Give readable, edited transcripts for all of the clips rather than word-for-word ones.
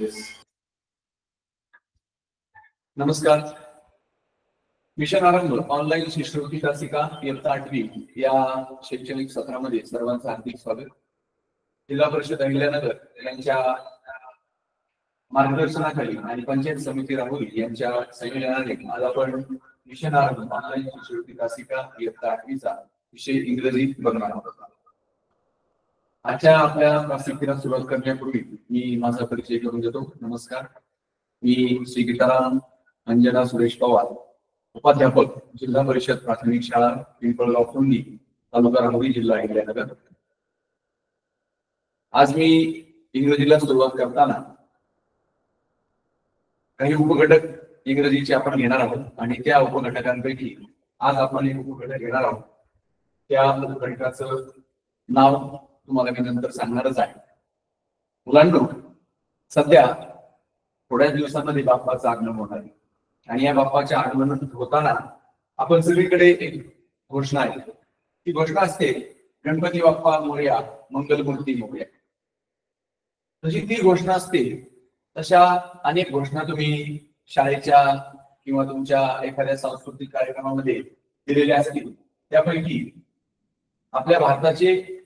Yes. नमस्कार. Mission आरंभ online शिष्यवृत्ती तासिका इयत्ता 8वी या शैक्षणिक सत्रामध्ये सर्वांचं हार्दिक स्वागत. जिल्हा परिषद अहिल्यानगर यांच्या मार्गदर्शनाखाली आणि पंचायत समिती राहुरी यांच्या संयोजनाने आज आपण मिशन आरंभ ऑनलाईन शिष्यवृत्ती तासिका इयत्ता 8वीचा विषय इंग्रजी बघणार आहोत. आजच्या आपल्या तासिकेला सुरुवात करण्यापूर्वी मी माझा परिचय करून देतो. नमस्कार, मी श्री गीताराम अंजना सुरेश पवार, उपाध्यापक, जिल्हा परिषद प्राथमिक शाळा पिंपळगाव फोंडी, तालुका राहुरी, जिल्हा अहिल्यानगर. आज मी इंग्रजीला सुरुवात करताना काही उपघटक इंग्रजीचे आपण घेणार आहोत आणि त्या उपघटकांपैकी आज आपण एक उपघटक घेणार आहोत. त्या उपघटकाचं नाव तुम्हाला मी नंतर सांगणारच आहे. मुलांनो, सध्या थोड्याच दिवसांमध्ये बाप्पाचं आगमन होणार आहे आणि या बाप्पाच्या आगमन होताना आपण सगळीकडे एक घोषणा आहे. ती घोषणा असते, गणपती बाप्पा मोरया, मंगलमूर्ती मोरया. तशी ती घोषणा असते. तशा अनेक घोषणा तुम्ही शाळेच्या किंवा तुमच्या एखाद्या सांस्कृतिक कार्यक्रमामध्ये दिलेल्या असतील. त्यापैकी आपल्या भारताचे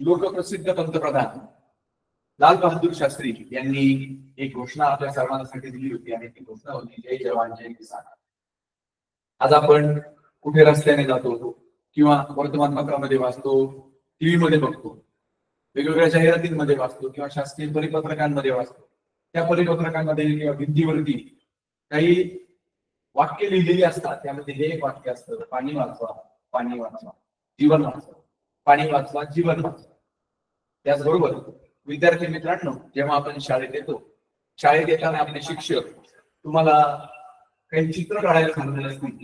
लोकप्रसिद्ध पंतप्रधान लाल बहादूर शास्त्री यांनी एक घोषणा आपल्या सर्वांसाठी दिली होती आणि ती घोषणा होती, जय जवान जय किसान. आज आपण कुठे रस्त्याने जातो किंवा वर्तमानपत्रामध्ये वाचतो, टीव्ही मध्ये बघतो, वेगवेगळ्या जाहिरातींमध्ये वाचतो किंवा शासकीय परिपत्रकांमध्ये वाचतो. त्या परिपत्रकांमध्ये किंवा भिंतीवरती काही वाक्य लिहिलेली असतात. त्यामध्ये हे एक वाक्य असतं, पाणी वाचवा, पाणी वाचवा, जीवन वाचवा, पाणी वाचवा, जीवन वाचवा. त्याचबरोबर विद्यार्थी मित्रांनो, जेव्हा आपण शाळेत येतो, शाळेत येताना आपले शिक्षक तुम्हाला काही चित्र काढायला सांगलेले असतील.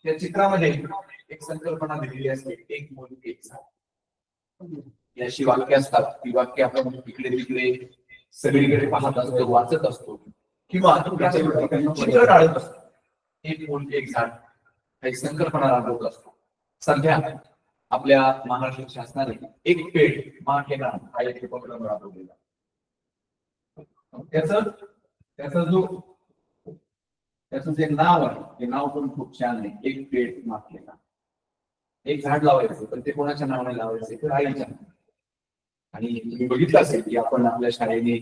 त्या चित्रामध्ये एक संकल्पना दिलेली असते, एक मूल एक झाड. याशी वाक्य असतात. ती वाक्य आपण इकडे तिकडे सगळीकडे पाहत असतो, वाचत असतो किंवा चित्र काढत असतो. एक मूल एक झाड काही संकल्पना राबवत असतो. सध्या आपल्या महाराष्ट्र शासनाने एक पेड माँ के नाम हा एक उपक्रम राबवलेला. त्याचं जे नाव आहे ते नाव पण खूप छान आहे, एक पेड माँ के नाम. एक झाड लावायचं, पण ते कोणाच्या नावाने लावायचं, तर आईच्या नावाने. आणि तुम्ही बघितलं असेल की आपण आपल्या शाळेने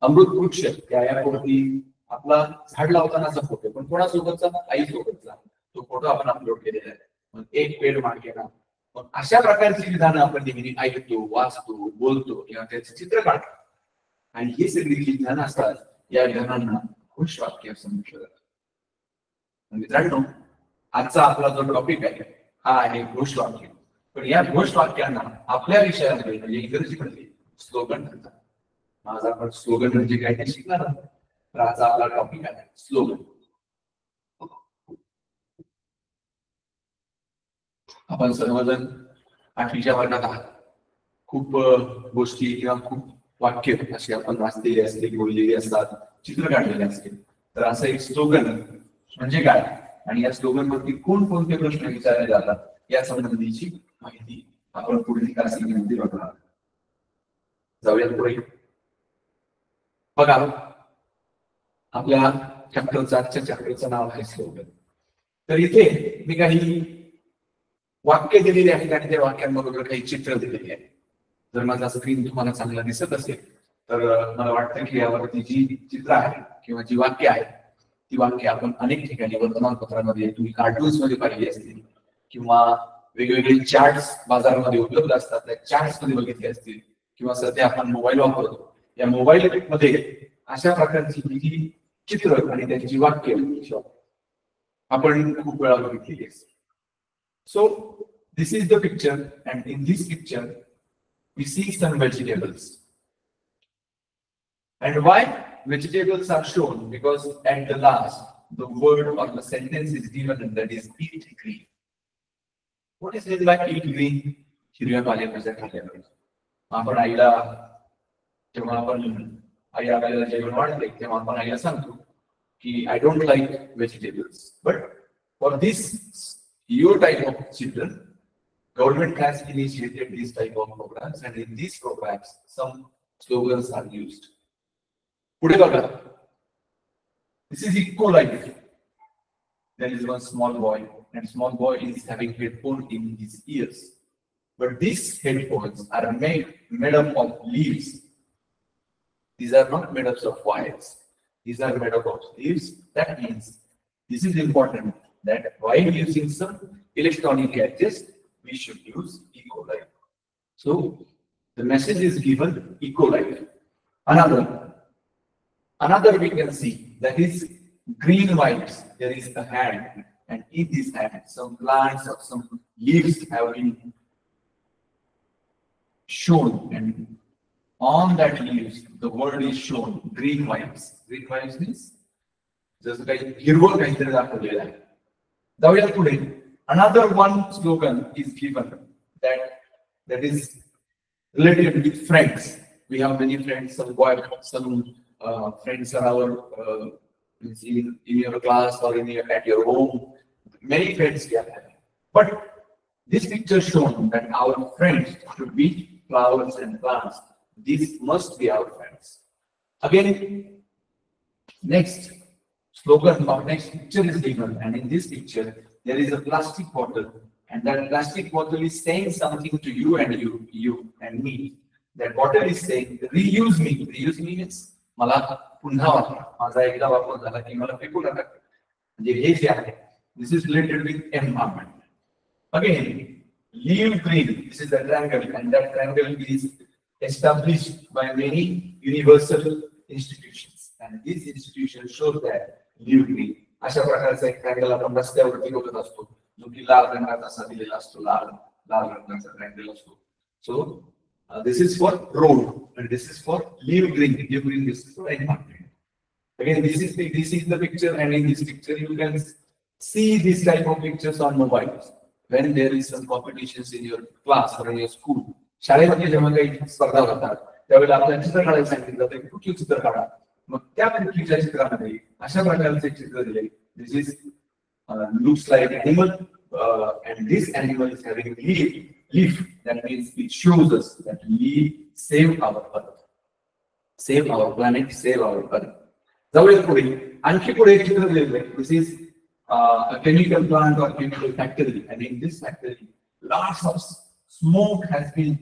अमृत वृक्ष या ॲपवरती आपला झाड लावतानाचा फोटो, पण कोणासोबतचा, आई सोबतचा, तो फोटो आपण अपलोड केलेला आहे. एक पेड माँ के नाम. अशा प्रकारची विधानं आपण नेहमी ऐकतो, वाचतो, बोलतो किंवा त्याचे चित्र काढतो. आणि ही सगळी जी विधानं असतात, या विधानांना घोषवाक्य असं म्हटलं जातं. मित्रांनो, आजचा आपला जो टॉपिक आहे हा आहे घोषवाक्य. पण या घोषवाक्यांना आपल्या विषयामध्ये म्हणजे इंग्रजीमध्ये स्लोगन म्हणतात. आज आपण स्लोगन म्हणजे काय ते शिकणार आहोत. तर आजचा आपला टॉपिक आहे स्लोगन. आपण सर्वजण 8वीच्या वर्गात आहात. खूप गोष्टी किंवा खूप वाक्य अशी आपण वाचलेली असते, बोललेली असतात, चित्र काढलेले असते. तर असं एक स्लोगन म्हणजे काय आणि या स्लोगनवरती कोणकोणते प्रश्न विचारले जातात या संबंधीची माहिती आपण पुढील तासिकेमध्ये बघणार. जाऊयात पुढे. बघा, आपल्या चॅप्टरचं नाव आहे स्लोगन. तर इथे मी काही वाक्य दिलेली आहेत आणि त्या वाक्यांबरोबर काही चित्र दिलेली आहे. जर माझा स्क्रीन तुम्हाला चांगला दिसत असेल तर मला वाटतं की यावरती जी चित्र आहे किंवा जी वाक्य आहे ती वाक्य आपण अनेक ठिकाणी वर्तमानपत्रामध्ये, तुम्ही कार्टून्स मध्ये पाहिली असतील किंवा वेगवेगळे चार्ट्स बाजारामध्ये उपलब्ध असतात, त्या चार्ट्स मध्ये बघितले असतील किंवा सध्या आपण मोबाईल वापरतो, या मोबाईल मध्ये अशा प्रकारची जी चित्र आणि त्यांची वाक्य आपण खूप वेळा बघितलेली असते. So this is the picture, and in this picture we see some vegetables. And why vegetables are shown? Because at the last the word or the sentence is given, and that is eat green. What is it like eat green? हिरव्या पालेभाज्या खाल्ल्या पाहिजे. आपण आईला जेव्हा आपण आई आपल्याला जेवण वाढते तेव्हा आपण आईला सांगतो की I don't like vegetables. But for this your type of children, government has initiated these type of programs, and in these programs some slogans are used. पुढे बघा. This is eco-life. There is one small boy, and small boy is having headphone in his ears. But these headphones are made up of leaves. These are not made up of wires. These are made up of leaves. That means this is important that while using some electronic gadgets, we should use eco-life. So the message is given eco-life. Another we can see that is green vibes. There is a hand, and in this hand, some plants or some leaves have been shown, and on that leaves, the word is shown, green vibes. Green vibes means जसं काही हिरवं काहीतरी दाखवलेलं आहे. जाऊया पुढे. Another one slogan is given that is related with friends. We have many friends. Some friends are our in your class or at your home. Many friends we have. But this picture shown that our friends should be flowers and plants. These must be our friends. Again, next slogan or next picture is given, and in this picture there is a plastic bottle, and that plastic bottle is saying something to you and me. That bottle is saying, reuse me. Reuse me means मला पुन्हा वापरा. माझा एकदा वापर झाला की मला फेकू नका. म्हणजे हे जे आहे, this is related with environment. Again, leave green. This is a triangle, and that triangle is established by many universal institutions, and these institutions show that leave green. अशा प्रकारचा एक ट्रायंगल आपण रस्त्यावरती बघत असतो, जो की लाल रंगाचा असा दिलेला असतो. लाल रंगाचा ट्रायंगल असतो. So this is for road, and this is for leave green. Leave green is for environment. Again, this is the picture, and in this picture you can see this type of pictures on mobiles. When there is some competitions in your class or in your school, शाळेमध्ये जेव्हा काही स्पर्धा होतात त्यावेळेला आपल्याला चित्र काढायला सांगितलं जातं की कुठली चित्र काढा. मग त्या पृथ्वीच्या चित्रामध्ये अशा प्रकारचे चित्र दिले. This is looks like animal, and this animal is having leaf. That means it shows us that we save our earth, save our planet, save our earth. जाऊया पुढे. आणखी पुढे एक चित्र दिलेलं आहे. This is a chemical plant or chemical factory, and in this factory lots of smoke has been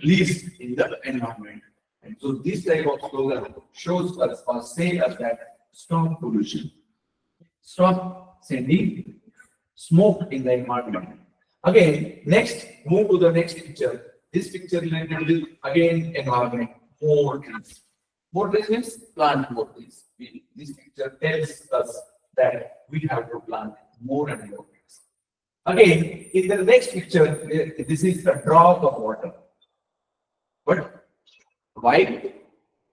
released in the environment. And so this type of slogan shows us or says us that stop pollution, stop sending smoke in the environment. Again, next, move to the next picture. This picture related with again environment. More trees. More trees means plant more trees. This picture tells us that we have to plant more and more trees. Again, in the next picture, this is a drop of water. But while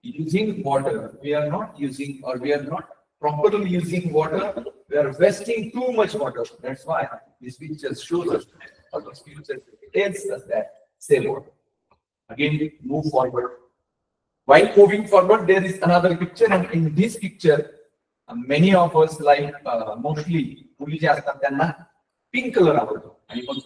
using water, we are not using, or we are not properly using water. We are wasting too much water. That's why this picture shows us, or this picture tells us that save water. Again, move forward. While moving forward, there is another picture, and in this picture, many of us like mostly मुली जे असतात त्यांना pink colour आवडतो, आणि मग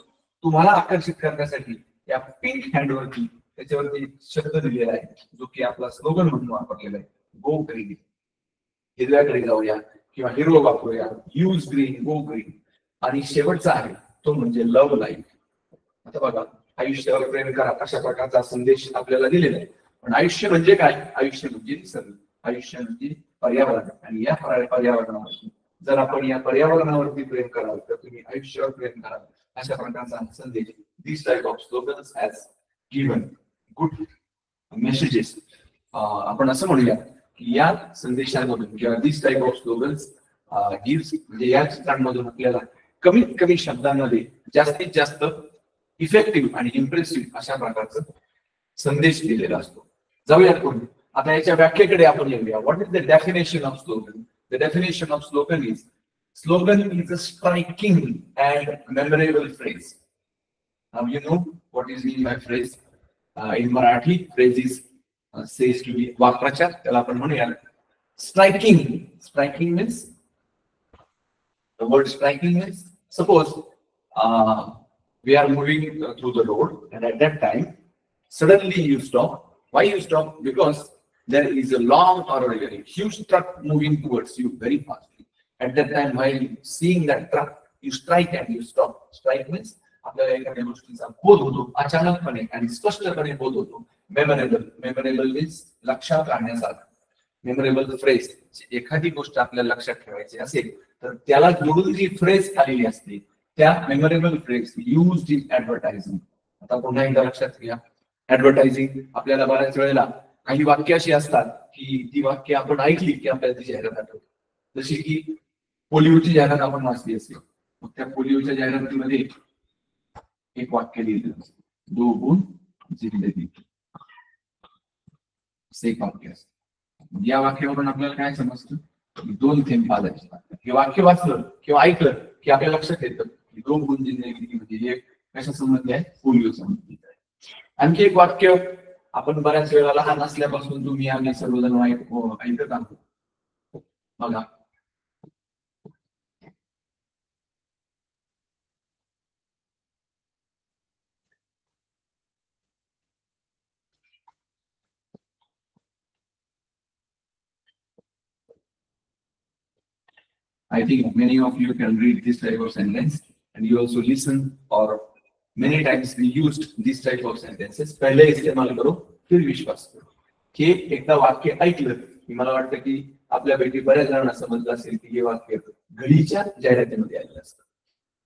तुम्हाला आकर्षित करण्यासाठी या पिंक हँडवरती त्याच्यावरती शब्द दिलेला आहे, जो की आपला स्लोगन म्हणून वापरलेला आहे, गो ग्रीन. हिरव्याकडे जाऊया किंवा हिरवं वापरूया, यूज ग्रीन, गो ग्रीन. आणि शेवटचा आहे तो म्हणजे लव्ह लाईफ. आता बघा, आयुष्यावर प्रेम करा अशा प्रकारचा संदेश आपल्याला दिलेला आहे. पण आयुष्य म्हणजे काय? आयुष्य म्हणजे निसर्ग, आयुष्य म्हणजे पर्यावरण. आणि या पर्यावरणावरती जर आपण या पर्यावरणावरती प्रेम कराल तर तुम्ही आयुष्यावर प्रेम कराल, अशा प्रकारचा संदेश this type of slogans has given good messages. आपण असं म्हणूया की या संदेशांमधून किंवा this type of slogans gives, म्हणजे या चित्रांमधून आपल्याला कमीत कमी शब्दांमध्ये जास्तीत जास्त इफेक्टिव्ह आणि इम्प्रेसिव्ह अशा प्रकारचा संदेश दिलेला असतो. जाऊया पुढे. आता याच्या व्याख्येकडे आपण येऊया. What is the definition of slogan? The definition of slogan is a striking and memorable phrase. Now you know what is mean by phrase. In Marathi, phrase is says to be वाक्प्रचार. त्याला आपण म्हणूया striking. Striking means, the word striking means, suppose we are moving through the road, and at that time suddenly you stop. Why you stop? Because there is a long or a huge truck moving towards you very fastly. At that time, while seeing that truck, you strike and you stop. Strike means आपल्याला एखाद्या गोष्टीचा बोध होतो अचानकपणे आणि स्पष्टपणे बोध होतो. मेमोरेबल, मेमोरेबल मीन्स लक्षात राहण्यासारखं. मेमोरेबल फ्रेज, एखादी गोष्ट आपल्याला लक्षात ठेवायची असेल तर त्याला जोडून जी फ्रेज आलेली असते त्या memorable phrase used in advertising. आता पुन्हा एकदा लक्षात घ्या, ऍडव्हर्टायझिंग आपल्याला बऱ्याच वेळेला काही वाक्य अशी असतात की ती वाक्य आपण ऐकली की आपल्याला ती जाहिरात आठवते. जशी की पोलिओची जाहिरात आपण वाचली असेल, मग त्या पोलिओच्या जाहिरातीमध्ये एक वाक्य लिहिलं, 2 गुण जिंदगी, असं एक वाक्य असतं. या वाक्यावरून आपल्याला काय समजतं, 2 थेंब पाजायचे. हे वाक्य वाचलं किंवा ऐकलं की आपल्या लक्षात येतं की 2 गुण जिंदगी म्हणजे हे कशा संबंधी आहे, पोलिओ संबंधित आहे. आणखी एक वाक्य आपण बऱ्याच वेळा लहान असल्यापासून तुम्ही आम्ही सर्वजण ऐकत आहोत बघा, I think many of you can read this type of sentence and you also listen or many times we used this type of sentences. पहले इस्तेमाल करो फिर विश्वास करो. हे एकदा वाक्य ऐकलं की मला वाटतं की आपल्यापैकी बऱ्याच जणांना समजलं असेल की हे वाक्य घडीच्या जाहिरातीमध्ये आलेलं असतं.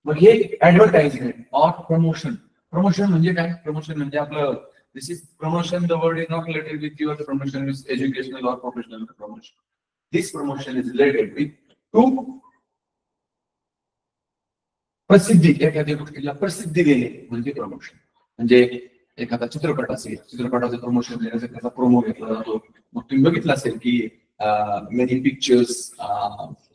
मग हे ऍडव्हर्टाइजमेंट ऑर प्रमोशन. प्रमोशन म्हणजे काय? प्रमोशन म्हणजे आपलं this is promotion. The word is not related with your promotion is educational or professional promotion. This promotion is related with to प्रसिद्धी. एखाद्या गोष्टीला प्रसिद्धी देणे म्हणजे प्रमोशन. म्हणजे एखादा चित्रपट असेल, चित्रपटाचं प्रमोशन देण्यासाठी त्याचा प्रोमो घेतला जातो. मग तुम्ही बघितलं असेल की मेनी पिक्चर्स,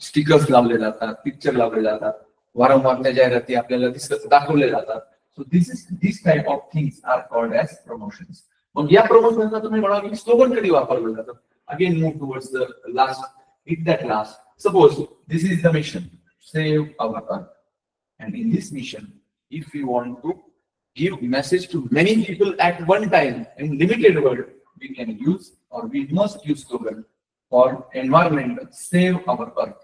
स्टिकर्स लावले जातात, पिक्चर लावले जातात, वारंवार त्या जाहिराती आपल्याला दाखवले जातात. So this type of things are called as promotions. मग या प्रमोशनला तुम्ही म्हणाल की स्लोगन कधी वापरलं जातं. Again move towards the last, it that last. Suppose this is the mission, save our earth. And in this mission, if we want to give message to many people at one time in limited world, we can use or we must use slogan for environment, save our earth.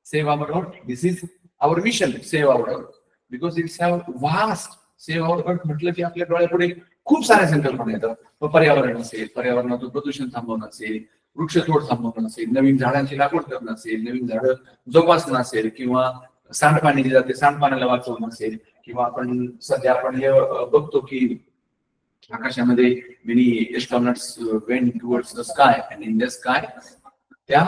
Save our earth. This is our mission, save our earth. Because it's a vast, save our earth म्हटलं की आपल्या डोळ्यापुढे खूप साऱ्या संकल्पना येतात. पर्यावरण असेल, पर्यावरणातून प्रदूषण थांबवणं असेल, वृक्षतोड थांबवणं असेल, नवीन झाडांची लागवड करणं असेल, नवीन झाडं जोपासणं असेल, किंवा सांडपाणी जे जाते सांडपाण्याला वाचवणं असेल, किंवा आपण सध्या आपण हे बघतो की आकाशामध्ये many astronauts went towards the sky and in the sky त्या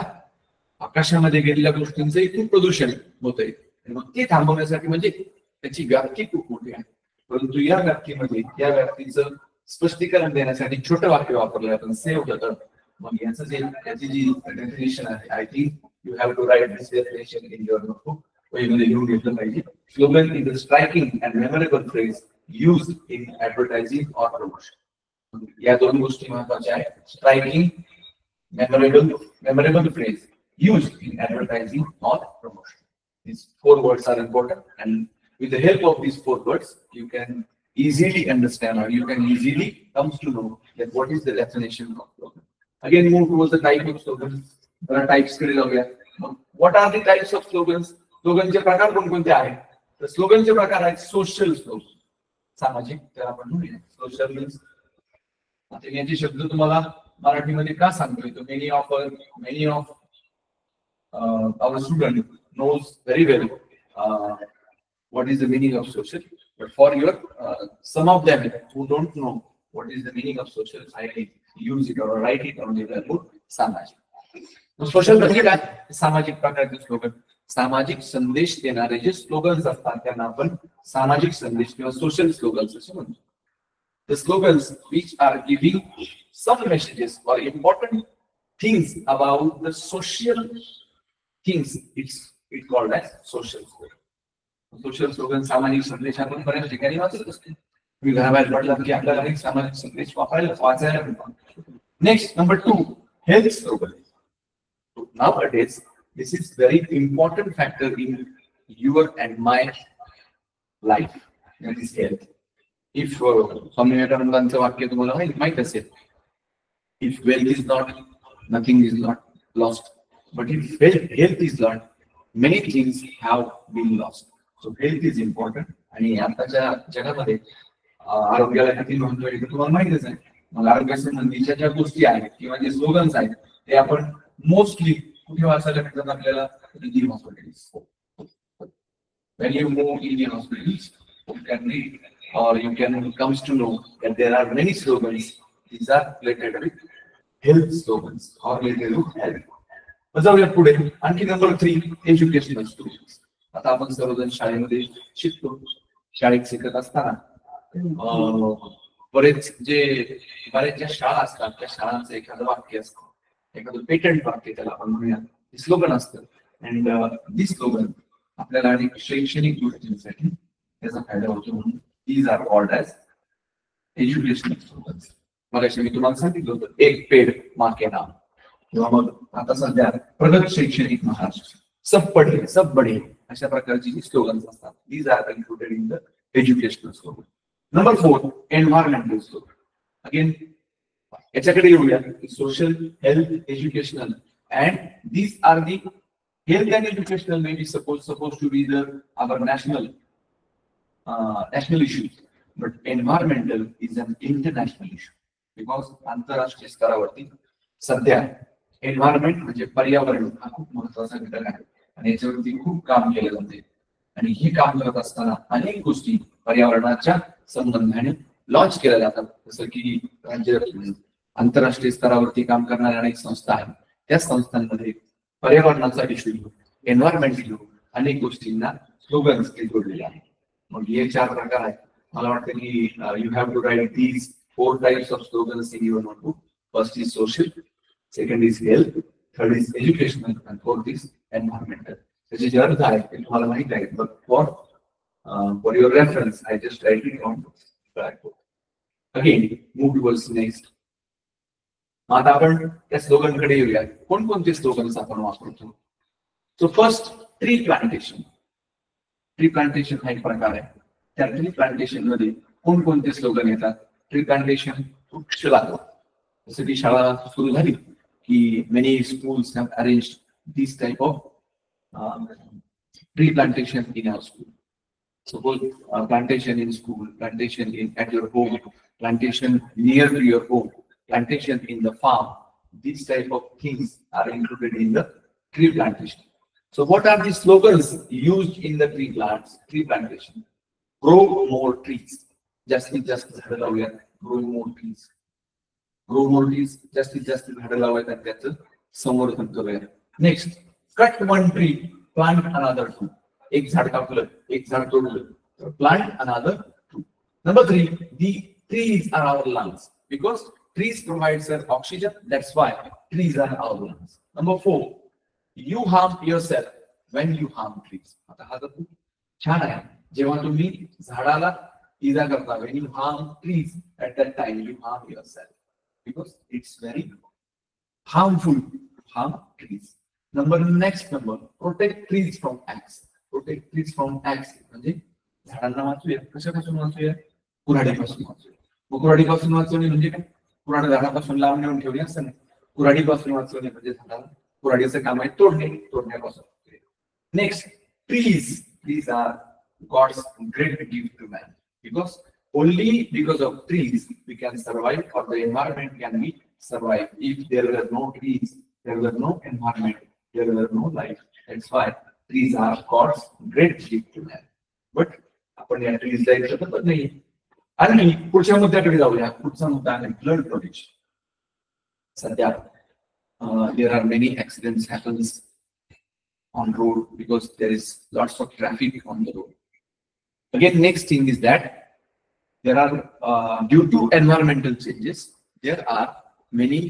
आकाशामध्ये गेलेल्या गोष्टींचंही खूप प्रदूषण होतंय. मग ते थांबवण्यासाठी म्हणजे त्याची व्याप्ती खूप मोठी आहे. परंतु या व्याप्तीमध्ये या व्याप्तीचं स्पष्टीकरण देण्यासाठी छोटं वाक्य वापरलं आपण, सेव्ह द अर्थ. मग याचं जे याची जी डेफिनेशन आहे, I think you have to write this definition in your notebook. वहीमध्ये लिहून घेतलं पाहिजे. Slogan is a striking and memorable phrase used in advertising or promotion. या 2 गोष्टी महत्वाच्या आहेत. Striking, memorable phrase used in advertising or promotion. These 4 words are important, and with the help of these 4 words, you can easily understand or you can easily come to know that what is the definition of slogan. Again, move towards the type of slogans. There are types कडे जाऊया. What are the types of slogans? स्लोगनचे प्रकार कोणकोणते आहेत? तर स्लोगनचे प्रकार आहेत social slogan, सामाजिक. तर आपण म्हणूया सोशल मीन्स, आता याचे शब्द तुम्हाला मराठीमध्ये का सांगतोय तर many of our student knows very well what is the meaning of social, but for your some of them who don't know what is the meaning of social, I use it or write it on the blackboard. सामाजिक. Social म्हणजे काय? सामाजिक प्रकारचे slogan. सामाजिक संदेश देणारे जे slogans असतात त्यांना आपण सामाजिक संदेश किंवा सोशल स्लोगन्स असे म्हणतो. The slogans which are giving some messages or important things about the social things, it's called as social slogan. Social slogan सामाजिक संदेश आपण बऱ्याच ठिकाणी वाचत असतो. मी घराबाहेर पडला की आपल्याला एक सामाजिक संदेश वाचायला मिळतो. Next, number 2, health slogan. Nowadays, this is very important factor in your and my life. That is health. If स्वामी विवेकानंदांचं वाक्य तुम्हाला माहित असेल, If wealth is not, nothing is not lost. But if health is lost, many things have been lost. So health is important. आणि आताच्या जगामध्ये आरोग्याला किती महत्व आहे तुम्हाला माहितीच आहे. मग आरोग्यासंबंधीच्या ज्या गोष्टी आहेत किंवा जे स्लोगन्स आहेत ते आपण मोस्टली कुठे वाचायला भेटतात आपल्याला Indian hospitals. When you move Indian hospitals, you can read or you can comes to know that there are many slogans. These are related with health slogans or related with health. जाऊया पुढे. आणखी number 3 educational slogans. आता आपण सर्वजण शाळेमध्ये शिकतो. शाळेत शिकत असताना बरेच ज्या शाळा असतात त्या शाळांचं एखादं वाक्य असतं, एखादं पेटंट वाक्य त्याला आपण म्हणूया, स्लोगन असतं. अँड दिस स्लोगन आपल्याला अनेक शैक्षणिक गोष्टींसाठी त्याचा फायदा होतो म्हणून these are called as educational slogans. मग मी तुम्हाला सांगितलं होतं एक पेड माँ के नाम, किंवा मग आता सध्या प्रगत शैक्षणिक महाराष्ट्र, सब बढे अशा प्रकारची जी स्लोगन्स असतात. These are included in the educational slogan. Number 4 environmental slogan. Again याच्याकडे येऊया. Social, health, educational, and these are the health and educational may be supposed to be our national issues, but environmental is an international issue because आंतरराष्ट्रीय स्तरावरती सध्या environment म्हणजे पर्यावरण हा खूप महत्वाचा घटक आहे आणि याच्यावरती खूप काम केले जाते. आणि हे काम करत असताना अनेक गोष्टी पर्यावरणाच्या संबंधाने लॉन्च केल्या जातात. जसं की राज्य आंतरराष्ट्रीय स्तरावरती काम करणाऱ्या अनेक संस्था आहेत. त्या संस्थांमध्ये पर्यावरणाचा इश्यू, एन्व्हायरमेंट इश्यू, अनेक गोष्टींना स्लोगन्स जोडलेले आहेत. मग हे 4 प्रकार आहेत. मला वाटतं की you have to write these 4 types of slogans in your notebook. First is social, second is health, third is educational, and fourth is environmental. त्याचे जे अर्थ आहेत ते तुम्हाला माहिती आहेत, but for your reference I just write it on blackboard. Again move towards next. आता आपण त्या स्लोगन कडे येऊया. कोणकोणते स्लोगन्स आपण वापरतो? So first, tree plantation. Tree plantation हा एक प्रकार आहे. त्या ट्री प्लांटेशन मध्ये कोणकोणते स्लोगन येतात? ट्री प्लांटेशन, वृक्ष लागवड. जसं की शाळा सुरू झाली की many schools have arranged this type of tree plantation in our school. Suppose plantation in school, plantation at your home, plantation near to your home, plantation in the farm. These type of things are included in the tree plantation. So what are the slogans used in the tree plantation? Grow more trees. जास्तीत जास्त झाडं लावूयात. Grow more trees. Grow more trees. जास्तीत जास्त झाडं लावूयात आणि त्याचं संवर्धन करूयात. Next, cut one tree, plant another two. एक झाड कापलं, एक झाड तोडलं, plant another two. Number 3, the trees are our lungs because trees provides us oxygen. That's why trees are our lungs. Number 4, you harm yourself when you harm trees. आता हा तर खूप छान आहे. जेव्हा तुम्ही झाडाला इजा करता, when you harm trees, at that time you harm yourself because it's very harmful to harm trees. Next number, protect trees from acts. Protect trees from acts म्हणजे झाडांना वाचूया. कशापासून वाचूया? कुऱ्हाडीपासून वाचूया. कुऱ्हाडीपासून वाचवणे म्हणजे काय? कुऱ्हाड झाडापासून लावून नेऊन ठेवणे असं नाही. कुऱ्हाडीपासून वाचवणे म्हणजे झाडाला कुऱ्हाडीचं काम आहे तोडण्यापासून. Next, trees are God's great gift to man because only because of trees we can survive or the environment can be survived. If there were no trees, there were no environment, there were no life. That's why trees are God's great gift to man. But आपण या ट्रीजला एक शकत नाही. आणि पुढच्या मुद्द्याकडे जाऊया. पुढचा मुद्दा आहे ब्लड डोनेशन. सध्या there are many accidents happens on road because there is lots of traffic on the road. Again, next thing is that there are due to environmental changes, there are many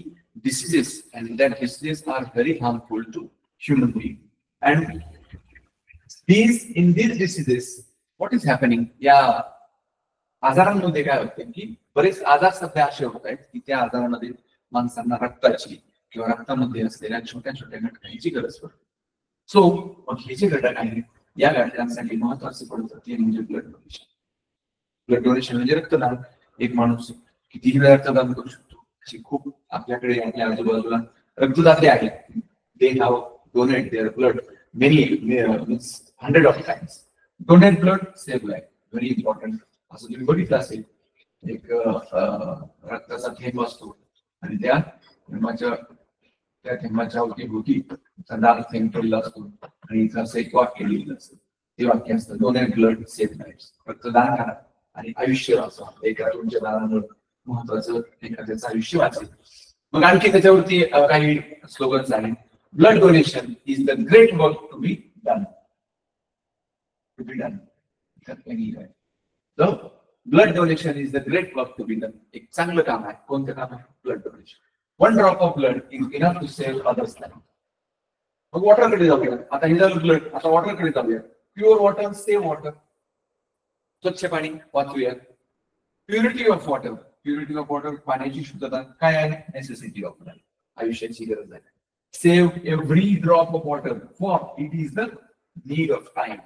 diseases and that diseases are very harmful to human being. And in these diseases, what is happening? या आजारांमध्ये काय होतं की बरेच आजार सध्या असे होत आहेत की त्या आजारामध्ये माणसांना रक्ताची किंवा रक्तामध्ये असलेल्या छोट्या छोट्या घटकांची गरज पडते. सो मग हे जे घटक आहेत या घटकांसाठी महत्वाचे पडतात ते म्हणजे ब्लड डोनेशन. ब्लड डोनेशन म्हणजे रक्तदान. एक माणूस कितीही वेळा रक्तदान करू शकतो. अशी खूप आपल्याकडे आपल्या आजूबाजूला रक्तदाते आहेत. They have donate their blood many means 100 of times. Donate blood save life, very important. असं तुम्ही बघितलं असेल, एक रक्ताचा थेंब असतो आणि त्या थेंबाच्या अवतीभोवती लाल थेंब पडलेला असतो आणि असं एक वाक्य लिहिलं असतं. ते वाक्य असतं डोनेट ब्लड सेव्ह लाईफ. रक्तदान करा आणि आयुष्य वाचवा. एका तुमच्या दानामुळे महत्वाचं एखाद्याचं आयुष्य वाचेल. मग आणखी त्याच्यावरती काही स्लोगन्स आहेत. Blood donation is the great work to be done. To be done. Blood donation is the great work to be done. एक चांगलं काम आहे. कोणतं काम आहे? Blood donation. 1 drop of blood is enough to save others' life. मग वॉटरकडे जाऊया. आता हे झालं ब्लड, आता वॉटरकडे जाऊया. Pure water, save water. स्वच्छ पाणी वाचूया. Purity of water. Purity of water, पाण्याची शुद्धता काय आहे? नेसेसिटी ऑफ लाईफ, आयुष्याची गरज आहे. Save every drop of water for it is the need of time.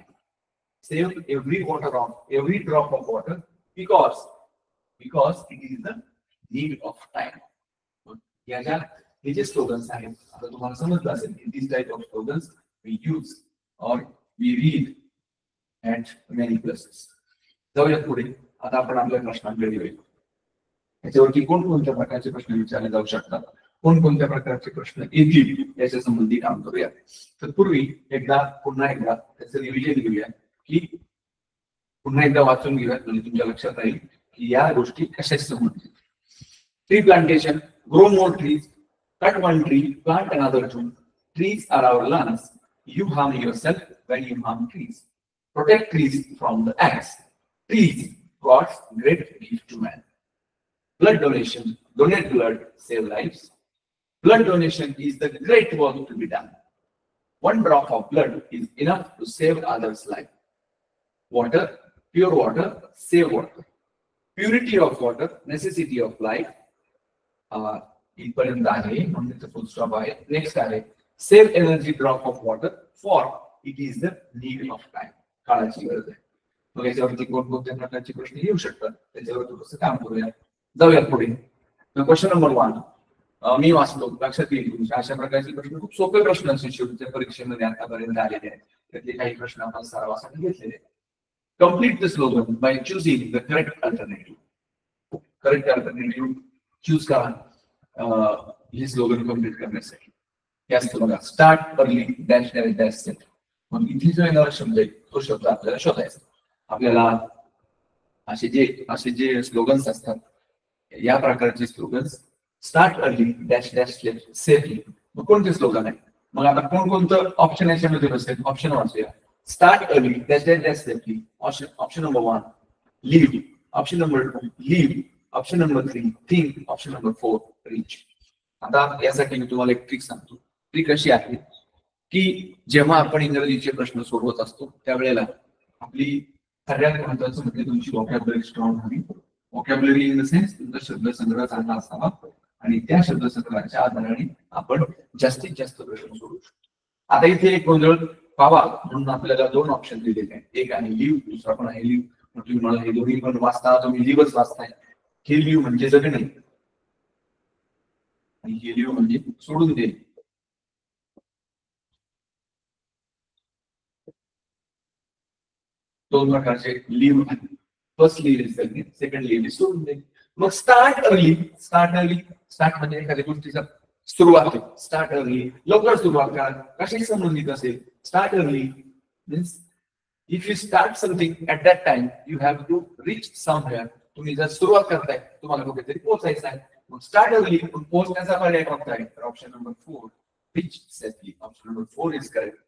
Save every drop of water because it is the need of time. याच्या हे जे स्लोगन्स आहेत, आता तुम्हाला समजलं असेल की this type of slogans we use or we read at many places. जाऊया पुढे. आता आपण आपल्या प्रश्नांकडे येऊया. याच्यावरती कोणकोणत्या प्रकारचे प्रश्न विचारले जाऊ शकतात, कोणकोणत्या प्रकारचे प्रश्न येतील याच्या संबंधी काम करूया. तर पूर्वी पुन्हा एकदा त्याचं रिव्हिजन घेऊया, की पुन्हा एकदा वाचून घेऊया म्हणजे तुमच्या लक्षात राहील की या गोष्टी कशा संबंधित. Tree plantation. Grow more trees, cut one tree, plant another two. Trees are our lungs. You harm yourself when you harm trees. Protect trees from the axe. Trees, God's great gift to man. Blood donation. Donate blood, save lives. Blood donation is the great work to be done. 1 drop of blood is enough to save others' life. Water, pure water, save water. Purity of water, necessity of life. इथपर्यंत आहे म्हणजे फुल stop आहे. Next आहे save energy drop of water for it is the need of time. काळाची गरज आहे. मग याच्यावरती कोणकोणत्या प्रकारचे प्रश्न येऊ शकतात त्याच्यावर थोडंसं काम करूया. जाऊया पुढे. क्वेश्चन नंबर 1 मी वाचलो, लक्षात येईल तुमच्या. अशा प्रकारचे प्रश्न खूप सोपे प्रश्न असे शेवटच्या परीक्षेमध्ये आतापर्यंत आलेले आहेत. त्यातले काही प्रश्न आपण सरावासाठी घेतलेले. Complete the slogan by choosing the correct alternative. Correct alternative choose करा हे स्लोगन कम्प्लीट करण्यासाठी. हे असतं बघा, start early dash dash dash set. मग इथे जो येणारा शब्द आहे तो शब्द आपल्याला शोधायचा. आपल्याला असे जे स्लोगन्स असतात या प्रकारचे slogans start early dash dash safely. मग कोणते स्लोगन आहे? मग आता कोणकोणतं ऑप्शन याच्यामध्ये बसेल? ऑप्शन वाचूया. Start early dash dash dash safely. Option number 1 leave. Option number 2 leave. Option number 3 think. Option number 4 reach. आता यासाठी मी तुम्हाला एक ट्रिक सांगतो. ट्रिक अशी आहे की जेव्हा आपण इंग्रजीचे प्रश्न सोडवत असतो त्यावेळेला आपली सगळ्यात महत्वाचं म्हणजे तुमची व्होकॅब्युलरी स्ट्रॉंग हवी. व्होकॅब्युलरी इन द सेन्स तुमचा शब्दसंग्रह चांगला असावा आणि त्या शब्दसंग्रहाच्या आधाराने आपण जास्तीत जास्त प्रश्न सोडवू शकतो. आता इथे एक गोंधळ पावा म्हणून आपल्याला 2 ऑप्शन दिलेले आहेत. एक आहे लिव्ह, दुसरा पण आहे लिव्ह. तुम्ही मला हे दोन्ही पण वाचता, तुम्ही लिव्हच वाचताय. हे लिव्ह म्हणजे जगणे आणि हे लिव्ह म्हणजे सोडून दे. दोन प्रकारचे लिव्ह आहेत. फर्स्ट लिव्ह इज जगणे, सेकंड लिव्ह इज सोडून दे. मग स्टार्ट अर्ली. स्टार्ट म्हणजे एखाद्या गोष्टीचा सुरुवात आहे. स्टार्ट अर्ली, लवकर सुरुवात करा. कशाशी संबंधित असेल? Start early means if you start something at that time you have to reach somewhere. तुम्ही जर सुरुवात करताय तुम्हाला कुठेतरी पोहोचायचं आहे. मग स्टार्ट अर्ली पोहोचण्याचा पर्याय कोणता आहे? तर option number 4 reach safely. Option number 4 is correct.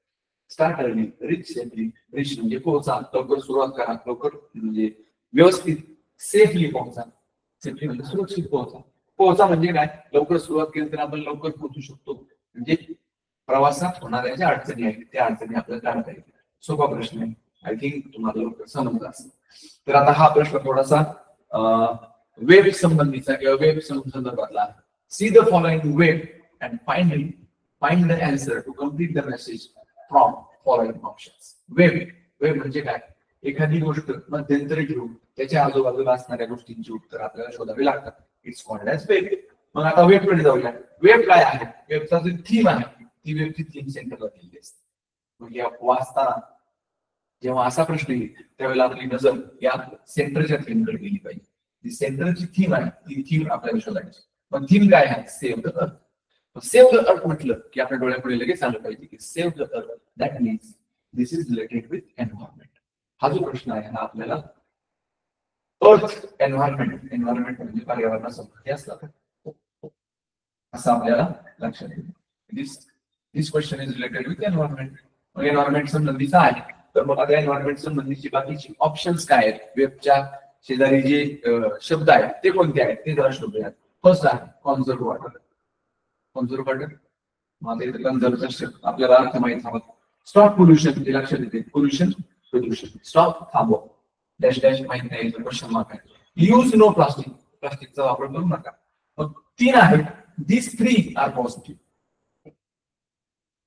Start early, reach safely. Reach म्हणजे पोहोचा, लवकर सुरुवात करा, लवकर म्हणजे व्यवस्थित सेफली पोहोचा. सेफली म्हणजे सुरक्षित पोहोचा. पोहोचा म्हणजे काय? लवकर सुरुवात केली तर आपण लवकर पोहोचू शकतो. म्हणजे प्रवासात होणाऱ्या ज्या अडचणी आहेत त्या अडचणी आपल्याला काढता येतील. सोपा प्रश्न आहे. आय थिंक तुम्हाला लवकर समजला असेल. तर आता हा प्रश्न थोडासा वेब संबंधीचा किंवा वेब संदर्भातला. See the following web and find the answer to complete the message from following options. Web म्हणजे काय? एखादी गोष्ट मध्यंतरी घेऊन त्याच्या आजूबाजूला असणाऱ्या गोष्टींची उत्तर आपल्याला शोधावी लागतात. It's called as web. मग आता वेबकडे जाऊया. वेब काय आहे? वेबचा जो थीम आहे ती वेबची थीम सेंटरला दिलेली असते. म्हणजे वाचताना जेव्हा असा प्रश्न येईल त्यावेळेला आपली नजर या सेंटरच्या थीमकडे गेली पाहिजे. जी सेंटरची थीम आहे ती थीम आपल्याला शोधायची. पण थीम काय आहे? सेव्ह द अर्थ. सेव्ह द अर्थ म्हटलं की आपल्या डोळ्यापुढे लगेच आलं पाहिजे की सेव्ह द अर्थ that means this is related with environment. हा जो प्रश्न आहे हा आपल्याला अर्थ एन्व्हायरमेंट म्हणजे पर्यावरणासंबंधी असतात असं आपल्याला लक्षात येईल. This question is related with environment. मग एन्व्हायरमेंट संबंधीचा आहे तर मग आता एन्व्हायरमेंट संबंधीची बाकीची ऑप्शन्स काय आहेत? वेबच्या शेजारी जे शब्द आहेत ते कोणते आहेत ते जरा शोधूयात. फर्स्ट आहे कॉन्झर्व्ह वॉटर. कॉन्झर्व्ह वॉटर माझा इथे कन्झर्व्हचा शब्द आपल्याला अर्थ माहित हवा. स्टॉप पोल्युशन ते लक्षात येते. पोल्युशन प्रदूषण. स्टॉप थांबवा. डॅश डॅश माहित नाही क्वेश्चन मार्क आहे. Use no plastic. प्लास्टिकचा वापर करू नका. मग 3 आहेत. This 3 are positive.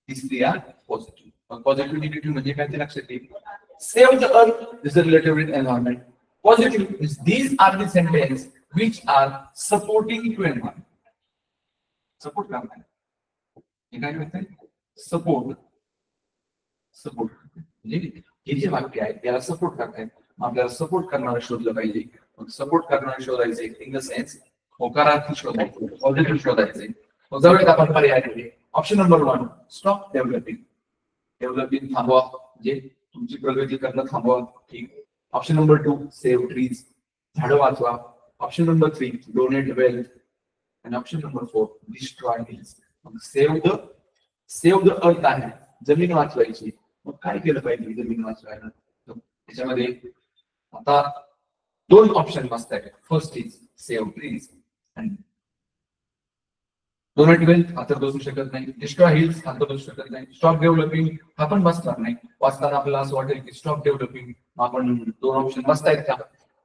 This 3 are positive. Positive negative म्हणजे काय ते लक्षात येईल. Save the earth this is related with environment. Positive is these are the sentences which are supporting to environment. Support करना है. ये क्या कहते हैं? Support. ये जे वाक्य आहे त्याला सपोर्ट करताय. आपल्याला सपोर्ट करणारा शोधलं पाहिजे. सपोर्ट करणारा शोधायचे इन द सेन्स होकारार्थी शोधायचे, पॉझिटिव्ह शोधायचे. जवळ आपण पर्याय दिले. Option number 1 stop developing. Developing थांबवा म्हणजे तुमची प्रगती करणं थांबवा. ठीक. Option number 2 save trees. झाडं वाचवा. Option number 3 donate wealth. आणि option number 4 destroy hills. Save the earth आहे जमीन वाचवायची. मग काय केलं पाहिजे जमीन वाचवायला? त्याच्यामध्ये आता 2 ऑप्शन मस्त आहेत. फर्स्ट इज सेव्ह ट्रीज आणि डोनेट वेल्थ हा तर बसू शकत नाही. डिस्ट्रॉय हिल्स हा तर बसू शकत नाही. स्टॉप डेव्हलपिंग हा पण बसणार नाही. वाचताना आपल्याला असं वाटेल की स्टॉप डेव्हलपिंग आपण 2 ऑप्शन मस्त आहेत का?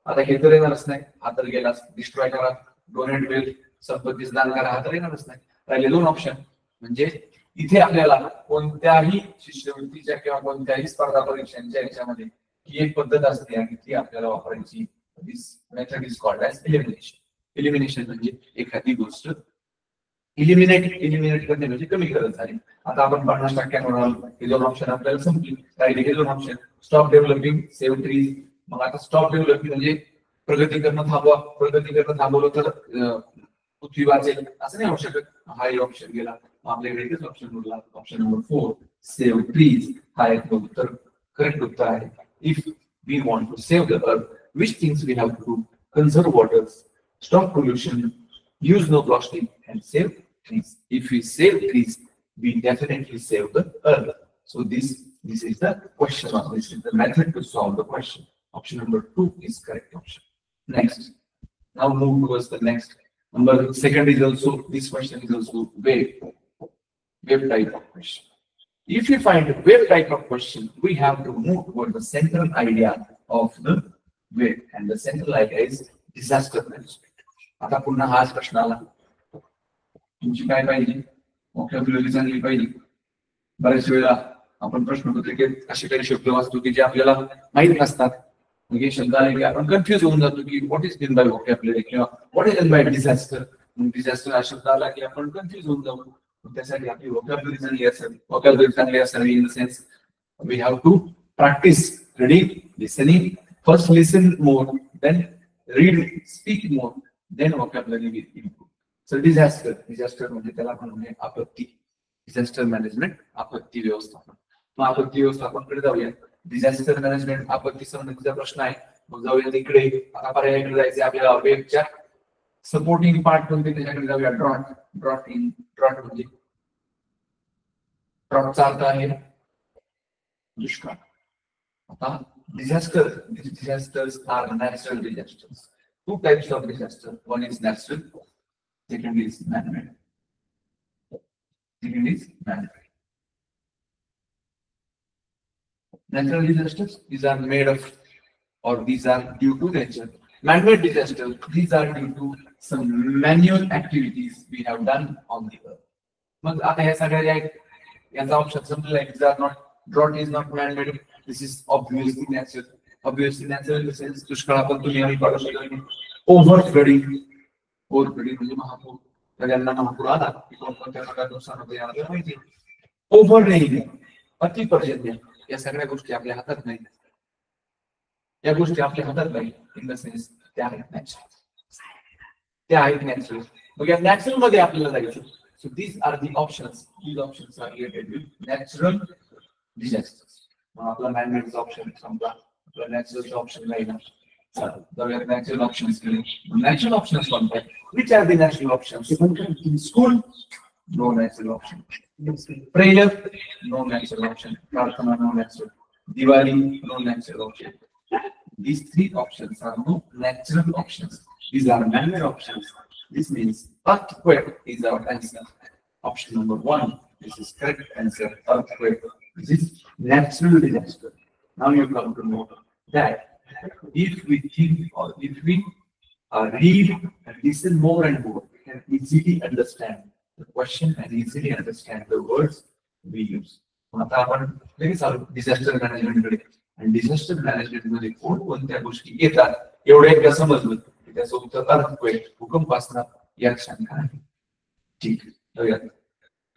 आता हे तर येणारच नाही. हा तर गेलाच. डिस्ट्रॉय करा. डोनेट वेल्थ संपत्तीच दान करा हा तर येणारच नाही. राहिले 2 ऑप्शन. म्हणजे इथे आपल्याला कोणत्याही शिष्यवृत्तीच्या किंवा कोणत्याही स्पर्धा परीक्षांच्या याच्यामध्ये ही एक पद्धत असते आणि ती आपल्याला वापरायची. This method is called as elimination. Elimination म्हणजे एखादी गोष्ट इलिमिनेट करणे म्हणजे कमी करत झाली. आता आपण 50% आलो. हे 2 ऑप्शन आपल्याला संपली. राहिले हे 2 option stop developing, save trees. मग आता स्टॉप डेव्हलपिंग म्हणजे प्रगती करणं थांबवा. प्रगती करणं थांबवलं तर पृथ्वी वाचेल असं नाही होऊ शकत. हा एक ऑप्शन गेला. आपल्याकडे एकच ऑप्शन उरला. ऑप्शन नंबर 4 सेव्ह ट्रीज हा एक उत्तर करेक्ट उत्तर आहे. If we want to save the earth which things we have to do? Conserve water, stop pollution, use no plastic and save trees. If we save trees, we definitely save the earth. So this is the question, or this is the method to solve the question. Option number 2 is correct option. Next, now move towards the next. Number second is also, this question is also wave type of question. If we find wave type of question, we have to move toward the central idea of the wave, and the central idea is disaster management. आता पुन्हा हाच प्रश्न आला. तुमची काय पाहिजे? Vocabulary चांगली पाहिजे. बऱ्याच वेळा आपण प्रश्नपत्रिकेत असे काही शब्द वाचतो की जे आपल्याला माहित नसतात. म्हणजे शब्द आले की आपण कन्फ्युज होऊन जातो की what is mean by vocabulary किंवा what is mean by disaster. Disaster हा शब्द आला की आपण कन्फ्युज होऊन जाऊ. त्यासाठी आपली व्होकॅब्युलरी चांगली असावी. In the sense we have to practice reading, listening. First listen more, then read, speak more, then vocabulary will improve. So disaster म्हणजे त्याला आपण म्हणजे आपत्ती. डिझास्टर मॅनेजमेंट आपत्ती व्यवस्थापन. मग आपत्ती व्यवस्थापनाकडे जाऊया. डिझास्टर मॅनेजमेंट आपत्ती संबंधीचा प्रश्न आहे. मग जाऊया तिकडे. आता पर्यायाकडे जायचे आपल्याला. वेबच्या सपोर्टिंग पार्ट कोणते त्याच्याकडे जाऊया. ड्रॉट म्हणजे ड्रॉटचा अर्थ आहे दुष्काळ. आता disasters are natural disasters. 2 types of disaster. One is natural, second is man-made. Natural disasters, these are made of, or these are due to nature. Man-made disasters, these are due to some manual activities we have done on the earth. मग आता हे सगळ्या याचा option समजला. Drought is not man-made. This is obviously natural. Obviously natural in the sense दुष्काळ आपण तुम्ही आम्ही पाडू शकतो. ओव्हर फ्लडिंग म्हणजे महापूर. तर यांना महापूर आला की कोणकोणत्या प्रकारचं नुकसान होतं आपल्याला माहिती. ओव्हर रेनिंग, अतिपर्जन्य, या सगळ्या गोष्टी आपल्या हातात नाही. या गोष्टी आपल्या हातात नाही इन द सेन्स त्या आहेत नॅचरल. त्या आहेत नॅचरल. मग या नॅचरल मध्ये आपल्याला जायचं. So these are the options. These options are related with natural disasters. मग आपला मॅनमेड ऑप्शन समजा आपला नॅचरल ऑप्शन नाही ना. Natural options. Natural options one type. Which are the natural options? In school, no natural option. Prayer, no natural option. Prarthana, no natural. Diwali, no natural option. These three options are no natural options. These are man-made options. This means earthquake is our answer. Option number one. This is correct answer. Earthquake. This is natural disaster. Now you come to know that. If we think or if we read and listen more and more, we can easily understand the question and easily understand the words we use. आता आपण लगेच आलो disaster मॅनेजमेंटकडे. आणि disaster management मध्ये कोणत्या गोष्टी येतात एवढं एकदा समजलं की त्याचं उत्तर अर्थक्वेक, भूकंप असणार या क्षणी आहे. ठीक आहे,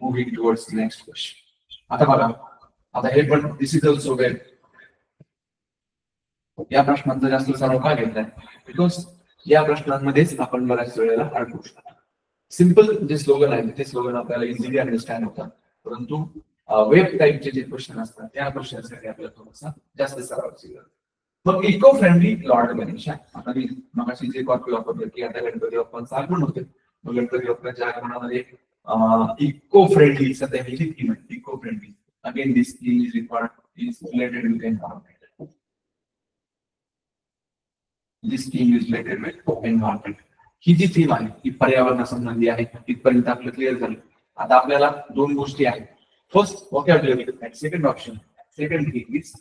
मुव्हिंग टुवर्ड्स नेक्स्ट क्वेश्चन. आता बघा, आता हे पण दिस इज ऑल्सो वेल. या प्रश्नांचा जास्त सराव का घेतलाय? बिकॉज या प्रश्नांमध्येच आपण बऱ्याच वेळेला अडकू शकतो. सिंपल जे स्लोगन आहे ते स्लोगन आपल्याला इझिली अंडरस्टँड होतात, परंतु वेब टाईपचे जे क्वेश्चन असतात त्या क्वेश्चनसाठी आपल्याला थोडासा जास्त सरावाची गरज. मग इको फ्रेंडली लॉर्ड गणेश. आता मी मगाशी जे कॉपी वापरतो की आता गणपती बाप्पांचं आगमन होते, मग गणपती बाप्पांच्या आगमनामध्ये इको फ्रेंडली सध्या ही थीम आहे. Eco friendly again this theme is related with environment. This theme is related with environment. ही जी थीम आहे ती पर्यावरणासंबंधी आहे. इथपर्यंत आपलं क्लिअर झालं. आता आपल्याला दोन गोष्टी आहेत. फर्स्ट वोकॅब्युलरी आणि second option. Second thing is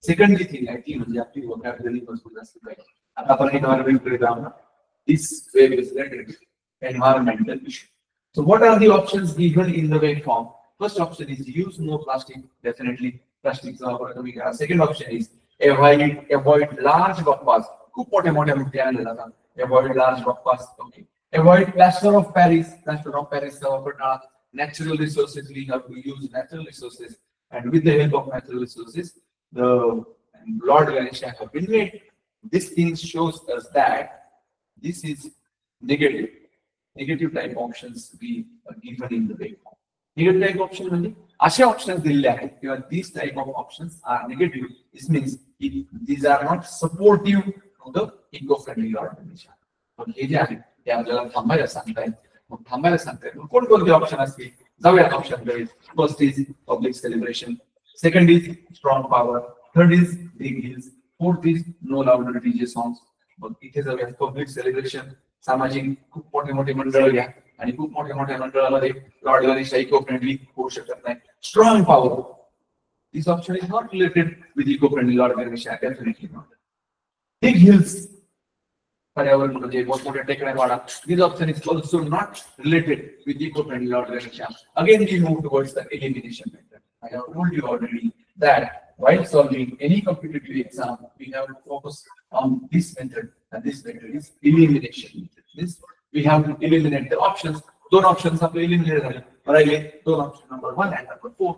second जी थिंग आहे ती म्हणजे आपली वोकॅब्युलरी मजबूत असली पाहिजे. आता आपण एन्व्हायरमेंटकडे जाऊ ना. This web is related with environmental issue. So what are the options given in the web form? First option is use no plastic. Definitely प्लास्टिकचा वापर कमी करा. Second option is avoid large गप्पास. खूप मोठ्या गोष्टी आणल्या जातात. अवॉइड लार्ज गप्पास. Okay. Avoid plaster of Paris. Plaster of पॅरिसचा वापर टाळा. Natural resources, we have to use natural resources and with the help of natural resources the lord Ganesh have been made. This thing shows us that this is negative type options we given in the web. Negative type option म्हणजे असे options दिलेले आहेत किंवा this type of options are negative. This means these are not supportive to the eco friendly lord Ganesh. पण हे जे आहे ते आपल्याला थांबायला सांगतायत. मग थांबायला सांगतायत कोणकोणते ऑप्शन असतील? जाऊयात ऑप्शनकडे. First is public celebration. Second is strong power. Third is big hills. Fourth is no louder DJ songs. मग इथे जाऊयात. पब्लिक सेलिब्रेशन, सामाजिक खूप मोठे मंडळ घ्या आणि खूप मोठ्या मंडळामध्ये लॉर्ड गणेश इको फ्रेंडली होऊ शकत नाही. Strong power, this option is not related with eco friendly lord Ganesh. Definitely not. Big hills, पर्यावरण म्हणजे मोठमोठ्या टेकड्या वाडा. This option is also not related with eco friendly lord Ganesh. Again we move towards the elimination method. I have told you already that while solving any competitive exam, we have to focus on this method, and this method is elimination method. This we have to eliminate the options. दोन options आपले eliminate झाले. राहिले दोन option, number 1 and number 4.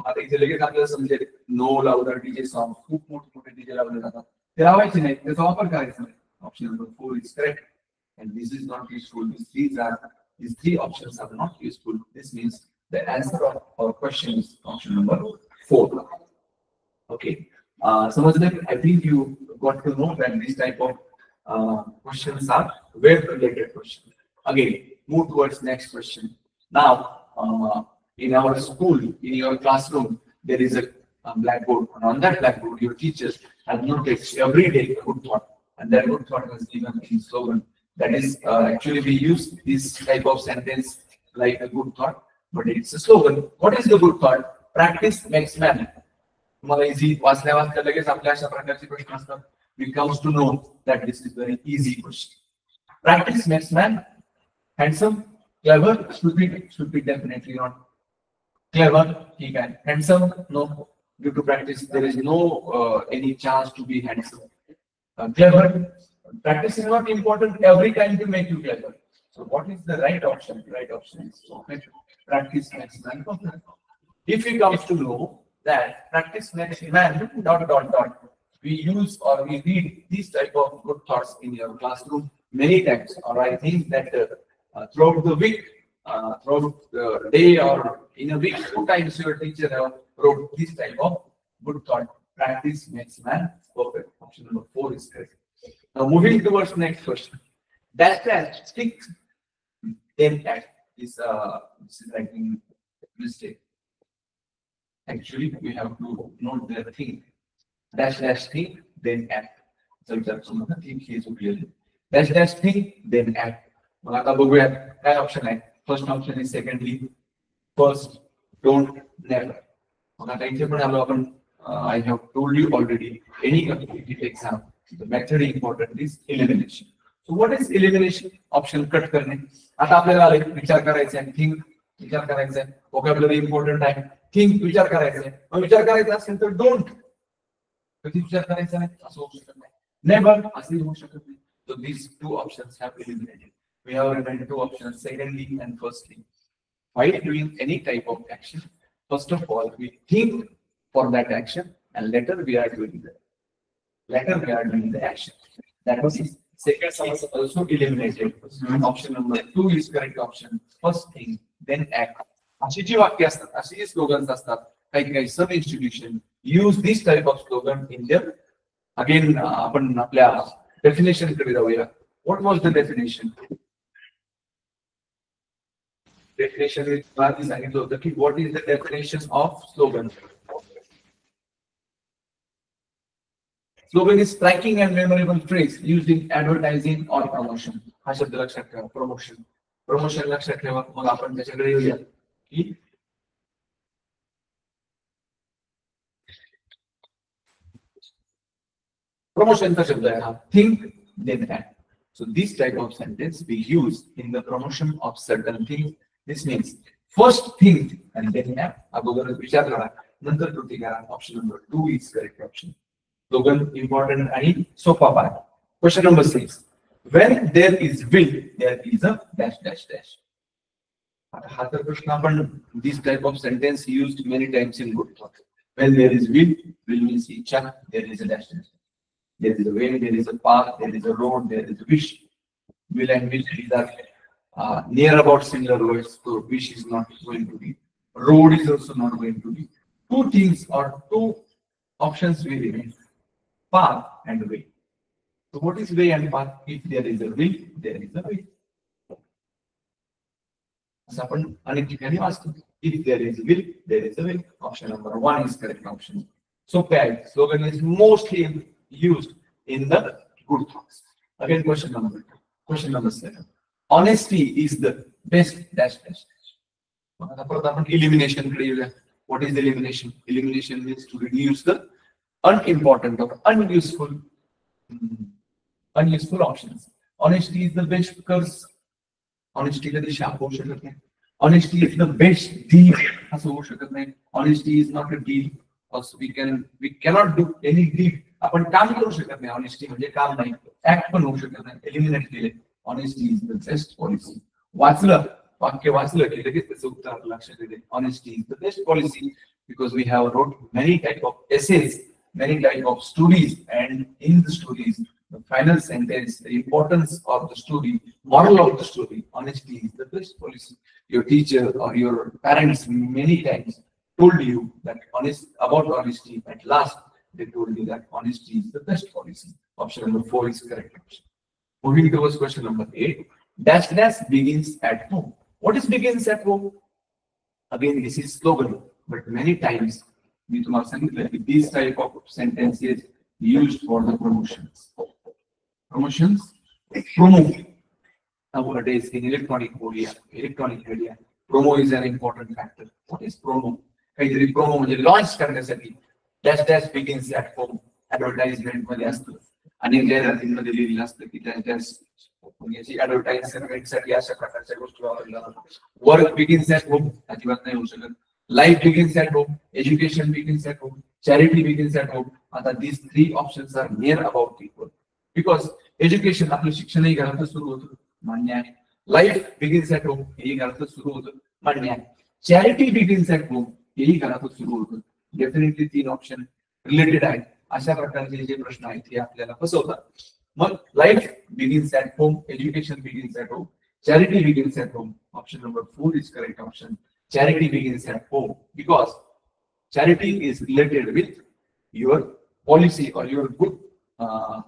आता इथे लगेच आपल्याला समजेल नो लाउडर डीजे सॉंग. खूप मोठे डीजे लावले जातात, ते लावायचे नाही, त्याचा वापर करायचा नाही. Option number 4 is correct and this is not useful. These three options are not useful. This means the answer of our question is option number 4. Okay. I think you got to know that this type of questions are web-related questions. Again, move towards next question. Now, in our school, in your classroom, there is a blackboard, and on that blackboard, your teachers have noticed every day a good thought, and that good thought was given in slogan. That is, actually we use this type of sentence like a good thought, but it's a slogan. What is the good thought? Practice makes man. तुम्हाला easy वाचल्या लगेच आपल्या अशा प्रकारचे प्रश्न असतात. We comes to know that this is very easy question. Practice makes man handsome, clever, should be definitely not. Clever, ठीक आहे. Handsome, no. Due to practice, there is no any chance to be handsome. Clever, practice is not important every time to make you clever. So what is the right option? Right option is practice makes man perfect. If we comes to know that practice makes man ... we use or we read these type of good thoughts in your classroom many times, or I think that throughout the week, throughout the day or in a week, 2 times your teacher have wrote this type of good thought. Practice makes man perfect. Option number 4 is correct. Now moving towards next question. That stick then act is this is writing mistake. Actually, we have to note the thing. Dash think then act. So जर think हे चुकलेले. Dash think then act. मग आता बघूया काय option आहे. First option is secondly, first, don't, never. मग आता इथे पण आलो आपण. I have told you already, any competitive exam, the method important is elimination. So what is elimination? Option cut करणे. आता आपल्याला विचार करायचा आहे, थिंक विचार करायचा आहे, vocabulary important आहे, थिंक विचार करायचा आहे. मग विचार करायचा असेल तर डोंट कधी विचार करायचा नाही असं होऊ शकत नाही, नेव्हर असंही होऊ शकत नाही. So these 2 options have eliminated. We have remained 2 options, secondly and firstly. While doing any type of action, first of all we think for that action and later we are doing the action. That was second is also eliminated. Option number 2 is correct option. First think then act. अशी जी वाक्य असतात, अशी जी slogans असतात, काही some institution use this type of slogan in their. Again आपण आपल्या definition कडे जाऊया. What was the definition? Definition is आधी सांगितलं होतं की what is the definition of slogan? Slogan is striking and memorable phrase used in advertising or promotion. हा शब्द लक्षात ठेवा, promotion. Promotion लक्षात ठेवा. मग आपण त्याच्याकडे येऊया की promotion चा शब्द आहे हा, think then act. So this type of sentence we use in the promotion of certain things. This means first think and then act. अगोदर विचार करा, नंतर कृती करा. Option number 2 is correct option. Slogan important and sopa part. Question number 6. When there is will, there is a ... हा तर प्रश्न आपण this type of sentence used many times in good thought. When there is will means इच्छा, there is a ... There is a way, there is a path, there is a road, there is a wish. Will and wish, these are near about similar words. So wish is not going to be. Road is also not going to be. 2 things or 2 options will remain. Path and way. So what is way and path? If there is a will, there is a way. So if there is will, there is a way. Option number 1 is correct option. So slogan is mostly used in the good thoughts. Again, question number 2. Question number 7. Honesty is the best ... Elimination. What is elimination? Elimination means to reduce the unimportant or unuseful options. Honesty is the best because honesty is the honesty is the best deal. Honesty is not a deal. Also we cannot do any deal. आपण काम करू शकत नाही. Honesty म्हणजे काम नाही, act पण होऊ शकत नाही. एलिमिनेट केले. Honesty is the best policy. वाक्य वाचलं की लगेच त्याचं उत्तर लक्षात येते. Honesty is the best policy because we have wrote many type of essays, many type of stories, and in the stories, the final sentence, the importance of the story, moral of the story, honesty is the best policy. Your teacher or your parents many times told you that about honesty. At last, they told you that honesty is the best policy. Option number 4 is correct option. Moving towards question number 8. Dash begins at home. What is begins at home? Again, this is slogan, but many times we these type of sentences used for the promotions. Promo. Nowadays in electronic media, promo is an important factor. What is promo? Promo म्हणजे launch करण्यासाठी dash begins at home. Advertisement मध्ये असतं आणि जाहिरातींमध्ये लिहिलेलं असतं की याची ऍडव्हर्टाइजमेंट साठी अशा प्रकारच्या गोष्टी वापरल्या जातात. वर्क बिगिन्स ॲट होम अजिबात नाही होऊ शकत. Life begins at home, education begins at home, charity begins at home. आता these 3 options are near about equal because education आपलं शिक्षणही घरातच सुरू होतं, मान्य आहे. लाईफ बिगिन्स ॲट होम हेही घरातच सुरू होतं, मान्य आहे. चॅरिटी बिगिन्स ॲट होम हेही घरातच सुरू होतं. डेफिनेटली 3 ऑप्शन रिलेटेड आहेत. अशा प्रकारचे जे प्रश्न आहेत हे आपल्याला फसवतात. मग life begins at home, education begins at home, charity begins at home. Option number 4 is correct option. Charity begins at home because charity is related with your policy or your good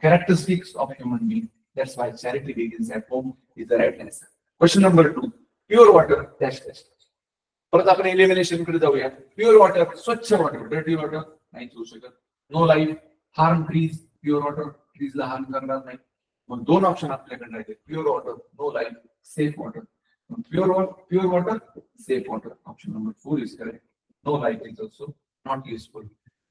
characteristics of human being. That's why charity begins at home is the right answer. Question number 2. Pure water dash dash. परत आपण elimination कडे जाऊया. Pure water, स्वच्छ water, dirty water नाही होऊ शकत. No life, harm trees, pure water ट्रीजला harm करणार नाही. मग 2 ऑप्शन आपल्याकडे आहेत. Pure water, no life, safe water. Pure water, safe water. Option number 4 is correct. No light is also not useful.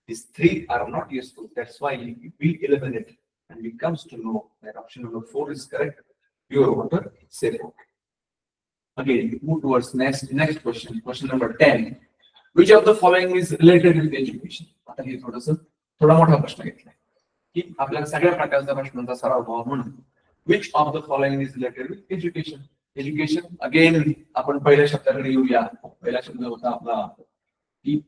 These 3 are not useful. That's why we eliminate and we comes to know that option number 4 is correct. Pure water, safe water. Again, we move towards next question. Question number 10. Which of the following is related with education? आता हे थोडा मोठा प्रश्न घेतलाय की आपल्याला सगळ्या प्रकारच्या प्रश्नांचा सराव व्हावा म्हणून. Which of the following is related with education? Education again आपण पहिल्या शब्दाकडे येऊया. पहिला शब्द होता आपला की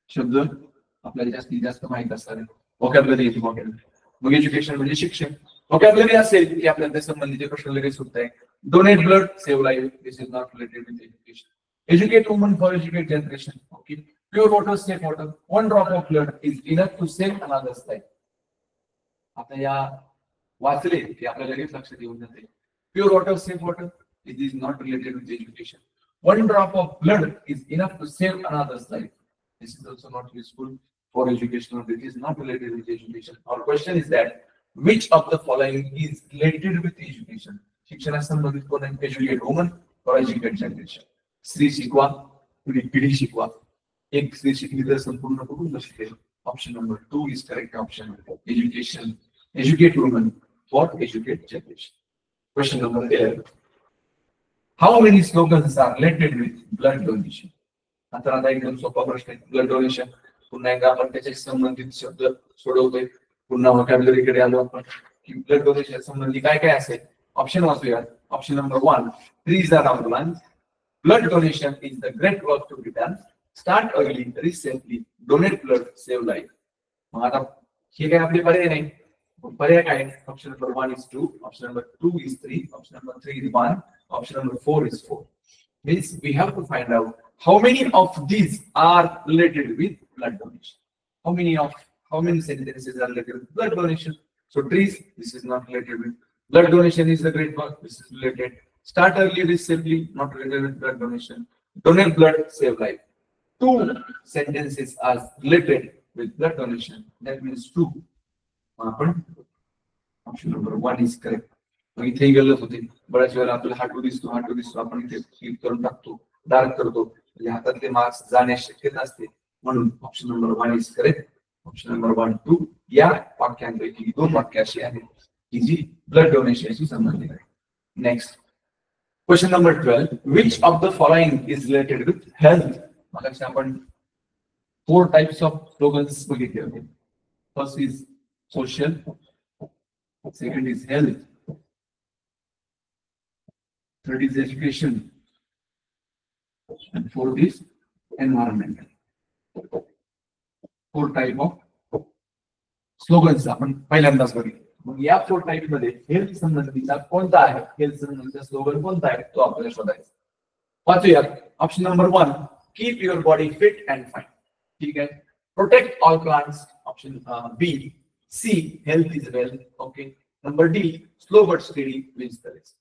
शब्द आपल्याला जास्तीत जास्त माहित असतात. वोकॅब्युलरी येते वोकॅब्युलरी. मग एज्युकेशन म्हणजे शिक्षण. वोकॅब्युलरी असेल की आपल्याला त्या संबंधीचे प्रश्न लगेच सुटत आहे. Donate blood, save life, this is not related with education. Educate woman for educate generation. Okay. Pure water, safe water, 1 drop of blood is enough to save another's life. आता या वाचले की आपल्याला लगेच लक्षात येऊन जाते. Pure water, safe water it is not related with education. 1 drop of blood is enough to save another's life. This is also not useful for education. It is not related with education. Our question is that which of the following is related with education. शिक्षणासंबंधित कोण आहे? Educate woman for educate generation. स्त्री शिकवा, पिढी शिकवा. एक स्त्री शिकली तर संपूर्ण कुटुंब शिकेल. Option number 2 is correct option. Education, educate women for educate generation. Question number 11. How many slogans are related with blood donation? आता एकदम सोपा प्रश्न आहे. Blood donation. पुन्हा एकदा आपण त्याच्या संबंधित शब्द सोडवतोय. पुन्हा व्होकॅब्युलरी कडे आलो आपण की ब्लड डोनेशन संबंधी काय काय असेल. ऑप्शन वाचूया. Option number 1, trees are our lungs. Blood donation is the great work to be done. Start early, recently, donate blood, save life. मग आता हे काय आपले पर्याय नाही. पर्याय काय? Option number 1 is 2, option number 2 is 3, option number 3 is 1, option number 4 is 4. Means we have to find out how many of these are related with blood donation. How many sentences are related with blood donation? So trees, this is not related with blood donation is the great work. This is related. Start early, recently, not related with blood donation. Donate blood, save life. 2 sentences are related with blood donation. That means 2. Option number 1 is correct. मग इथे गलत होते. बऱ्याच वेळेला आपल्याला हाटू दिसतो आपण इथे क्लिक करून टाकतो, डार्क करतो, म्हणजे हातातले मार्क्स जाण्याची शक्यता असते. म्हणून option number 1 is correct. Option number 1, 2 या वाक्यांपैकी 2 वाक्य अशी आहेत की जी ब्लड डोनेशनशी संबंधित आहे. Next question number 12. Which of the following is related with health? मगाशी आपण 4 टाइप्स ऑफ स्लोगन्स बघितले होते. First is social, second is health, third is education and fourth is environmental. 4 type of slogans आपण पहिल्यांदाच बघितले. मग या 4 टाइप मध्ये हेल्थ संबंधीचा कोणता आहे? हेल्थ संबंधीचा स्लोगन कोणता आहे तो आपल्याला शोधायचा. वाचूया. Option number 1, keep your body fit and fine. ठीक आहे. Protect all plants. Option B. C, health is wealth. Okay. Number D, slow but steady wins the race.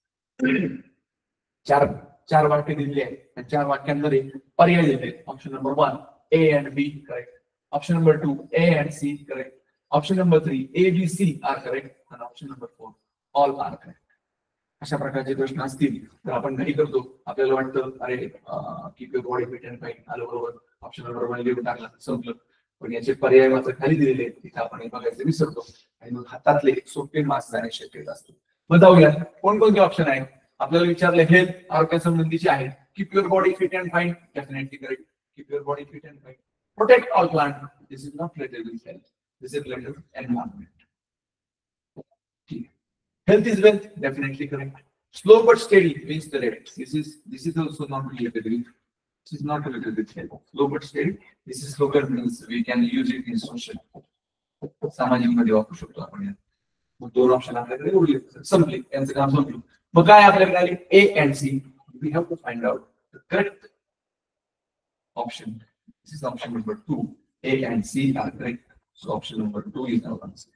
चार वाक्य दिलेले आहेत. 4 वाक्यांमध्ये पर्याय दिले. Option number 1, A and B correct. Option number 2, A and C correct. Option number 3, A, B, C are correct. And option number 4, all are correct. अशा प्रकारचे प्रश्न असतील तर आपण घरी करतो. आपल्याला वाटतं अरे keep your body fit and fine आलं बरोबर. ऑप्शन नंबर 1 लिहून टाकला, संपलं. पण याचे पर्याय मात्र खाली दिलेले आहेत. तिथे आपण हे बघायचं विसरतो आणि मग हातातले सोपे मार्क्स जाण्याची शक्यता असते. मग जाऊया कोणकोणते ऑप्शन आहेत. आपल्याला विचारले हेल्थ आरोग्या संबंधीचे आहेत. Keep your body fit and fine definitely correct. Keep your body fit and fine. Protect all plant, this is not related with health, this is related with environment. Health is wealth, definitely correct. Slow but steady means the rate. This is also not related with. This is not related with health. Slow but steady. This is slogan means we can use it in social. सामाजिक मध्ये वापरू शकतो आपण यात. मग दोन option आपल्याकडे उरले, संपले, यांचं काम संपलं. मग काय आपल्याकडे आले A and C. We have to find out the correct option. This is option number 2. A and C are correct. So option number 2 is our answer.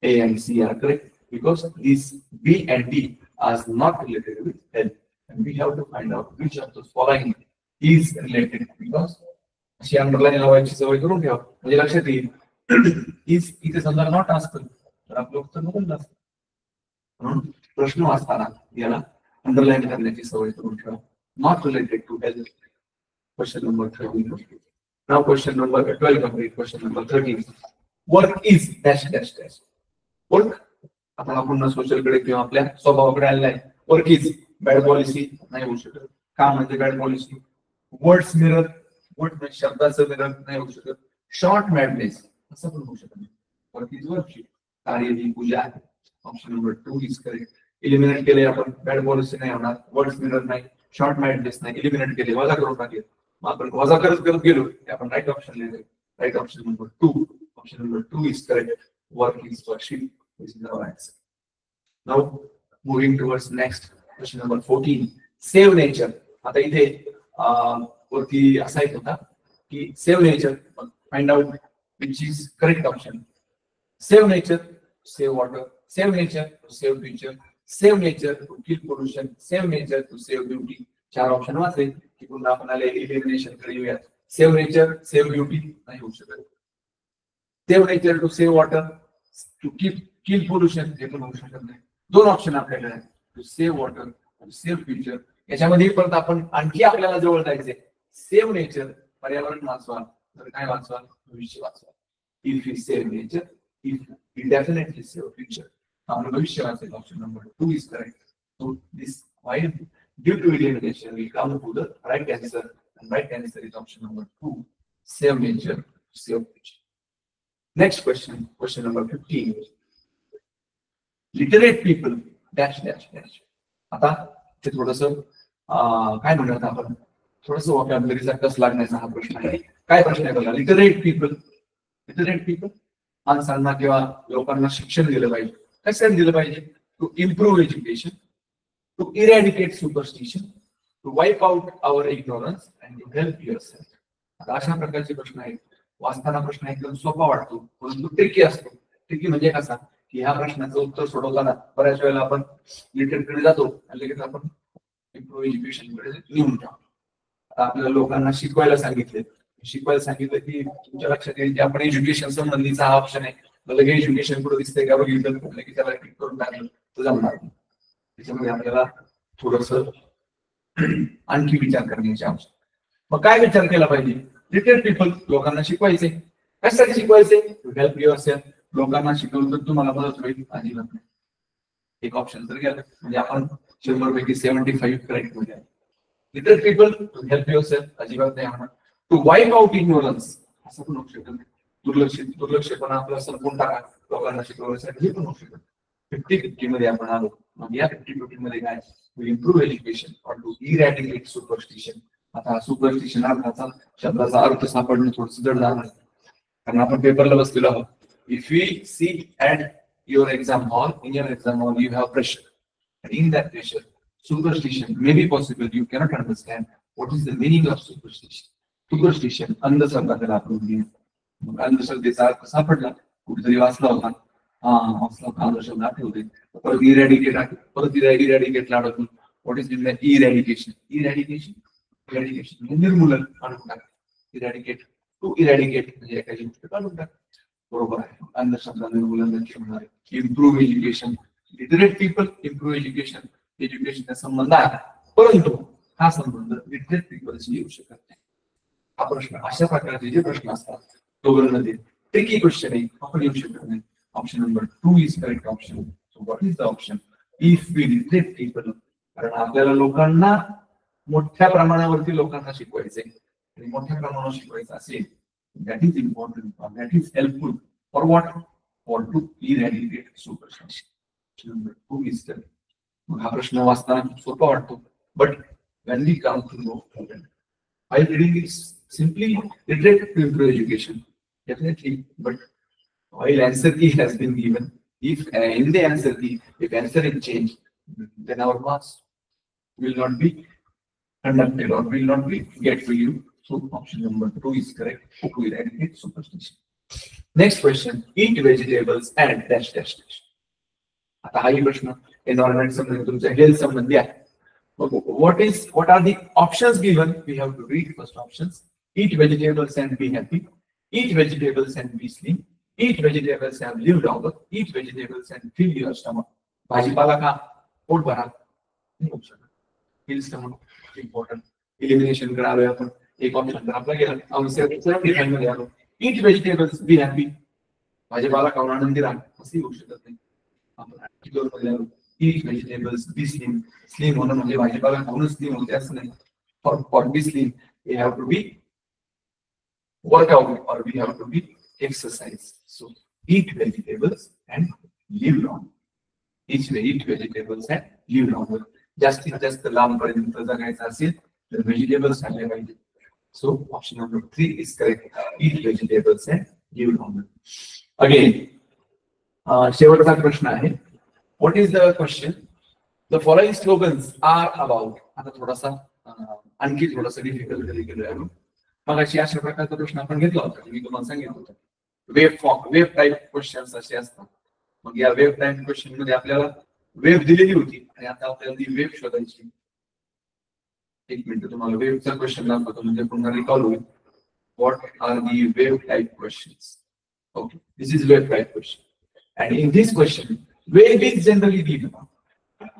A and C are correct because these B and D are not related with health. And we have to find out which of the following is related because अशी underline लावायची सवय करून ठेवा म्हणजे लक्षात येईल. Is इथे समजा नॉट असतं तर आपलं उत्तर बदललं असतं. म्हणून प्रश्न वाचताना याला अंडरलाईन करण्याची सवय करून ठेवा. Not related to health. Question number 13. Now question number 12 complete. Question number 13. Work is dash dash dash. Work आपण पुन्हा सोशल कडे किंवा आपल्या स्वभावाकडे आलेला आहे. Work is bad policy नाही होऊ शकत. काम म्हणजे bad policy. Words mirror. Word म्हणजे शब्दाचं mirror नाही होऊ शकत. Short madness असं पण होऊ शकत नाही. Work is worship. कार्य ही पूजा आहे. Option number 2 is correct. Eliminate केले आपण bad policy नाही होणार. Words mirror नाही. Short madness नाही. Eliminate केले वजा करून टाकले. आपण वजा करत करत गेलो आपण राईट ऑप्शन लिहिले. Right option number 2. Option number 2 is correct. Work is worship. This is our answer. Now moving towards next question number 14. Save nature. आता इथे वरती असा एक होता की save nature find out which is correct option. Save nature save water. Save nature to save future. Save nature to kill pollution. Save nature to save beauty. चार option वाचले की पुन्हा आपण आले एलिमिनेशन कडे येऊयात. सेव्ह नेचर सेव्ह ब्युटी नाही होऊ शकत. Save nature to save water to kill pollution हे पण होऊ शकत नाही. दोन ऑप्शन आपल्याकडे आहेत to save water to save future. याच्यामध्ये परत आपण आणखी आपल्याला जवळ जायचंय. सेव्ह नेचर पर्यावरण वाचवा तर काय वाचवा भविष्य वाचवा. If you save nature if you definitely save future. आपलं भविष्य वाचेल. Option number 2 is correct. So this Y due to elimination we come to the right answer and right answer is option number 2. Save nature, save future. Next question, question number 15. Literate people dash dash dash. आता ते थोडंसं काय म्हणतात आपण थोडंसं वोकॅब्युलरीचा कस लागण्याचा हा प्रश्न आहे. काय प्रश्न आहे बघा. लिटरेट पीपल माणसांना किंवा लोकांना शिक्षण दिलं पाहिजे. कशासाठी दिलं पाहिजे. To improve education, to eradicate superstition, to wipe out our ignorance and to help yourself. अशा प्रकारचे प्रश्न आहेत. वाचताना प्रश्न एकदम सोपा वाटतो परंतु ट्रिकी असतो. ट्रिकी म्हणजे कसा की ह्या प्रश्नाचं उत्तर सोडवताना बऱ्याच वेळेला आपण लिटरेचरकडे जातो आणि लगेच आपण इम्प्रूव्ह एज्युकेशन कडे निघून जातो. आता आपल्याला लोकांना शिकवायला सांगितलं की तुमच्या लक्षात येईल की आपण एज्युकेशन संबंधीचा हा ऑप्शन आहे. लगेच एज्युकेशन पुढे दिसतंय का बघितलं की त्याला क्लिक करून टाकलं तर जमणार नाही. त्याच्यामध्ये आपल्याला थोडस आणखी विचार करण्याची आवश्यकता. मग काय विचार केला पाहिजे. लिटरेट पीपल लोकांना शिकवायचे. कशासाठी शिकवायचे. To help yourself. लोकांना शिकवलं तर तुम्हाला मदत होईल. अजिबात नाही. एक ऑप्शन तर गेलं म्हणजे आपण 100 पैकी 75 करेक्ट मध्ये. Literate people to help yourself अजिबात नाही म्हणा. टू वाईप आउट इग्नोरन्स असं पण होऊ शकत नाही. दुर्लक्षपणा आपला संपून टाका लोकांना शिकवण्यासाठी हे पण होऊ शकत. 50-50 मध्ये आपण आलो. मग या 50-50 मध्ये काय टू इम्प्रूव्ह एज्युकेशन और टू इरॅडिकेट सुपरस्टिशन. आता सुपरस्टिशन अर्थाचा शब्दाचा अर्थ सापडणं थोडंसं जड जाणार कारण आपण पेपरला बसलेलो आहोत. If we see at your exam hall in your exam hall you have pressure. In that pressure superstition may be possible. You cannot understand what is the meaning of superstition. Superstition अंधश्रद्धा आपण मग अंधश्रद्धेचा अर्थ सापडला कुठेतरी वाचला होता. शब्द आठवते. परत इरॅडिकेटला अडकून व्हॉट इज द इरॅडिकेशन म्हणजे निर्मूलन आणून टाक. इरॅडिकेट टू इरॅडिकेट म्हणजे एखादी गोष्ट काढून टाक. बरोबर आहे. अंधश्रद्धा निर्मूलन होणार आहे. Improve education. Literate people improve education. एज्युकेशनचा संबंध आहे परंतु हा संबंध लिटरेट पीपलशी येऊ शकत नाही. हा प्रश्न अशा प्रकारचे जे प्रश्न असतात दोघांमध्ये ट्रिकी क्वेश्चन आहे आपण येऊ शकत नाही. Option number 2 is correct option. So what is the option? If we literate people, कारण आपल्याला लोकांना मोठ्या प्रमाणावरती लोकांना शिकवायचे आणि मोठ्या प्रमाणावर शिकवायचं असेल that is important or that is helpful for what? For to eradicate superstition. Number 2 is correct. मग हा प्रश्न वाचताना सोपा वाटतो, but when we come to know while reading it simply related to education, definitely, but while answer key has been given, if in the answer key, if answer is changed, then our marks will not be conducted or will not be get to you. So option number 2 is correct. To eradicate superstition. Next question: eat vegetables and dash dash dash. आता हाही प्रश्न environment संबंधी तुमच्या health संबंधी आहे. What are the options given? We have to read first options. Eat vegetables and be happy. Eat vegetables and be slim. Eat vegetables and live longer. Eat vegetables and fill your stomach. भाजीपाला खा, पोट भरा. नाही option. Fill stomach important. Elimination कडे आलोय आपण. एक option तर आपला गेला. आउटसाइड डिफाइन मध्ये आलो. Eat vegetables, be happy. भाजीपाला खाऊन आनंदी राहा. अशी होऊ शकत नाही. आपण eat vegetables, be slim. Slim होणं म्हणजे भाजीपाला खाऊनच स्लिम होते असं नाही. For be slim, we have to be workout or we have to be exercise. So eat vegetables and live long. Eat vegetables and live longer. जास्तीत जास्त लांब पर्यंत जगायचं असेल तर व्हेजिटेबल्स खाल्ले पाहिजे. So option number 3 is correct. Eat vegetables and live longer. Again, शेवटचा प्रश्न आहे. What is the question? The following slogans are about. आता थोडासा आणखी थोडासा डिफिकल्ट केलं आहे. मग अशी अशा प्रकारचा प्रश्न आपण घेतला होता. मी तुम्हाला सांगितलं होतं. वेब टाइप क्वेश्चन्स असे असतात. मग या वेब टाइप क्वेश्चन मध्ये आपल्याला वेब दिलेली होती आणि आता आपल्याला ती वेब शोधायची. एक मिनिट तुम्हाला वेबचा क्वेश्चन दाखवतो म्हणजे पुन्हा रिकॉल होईल. What are the web type questions? Okay, this is web type question. And in this question, web is generally given.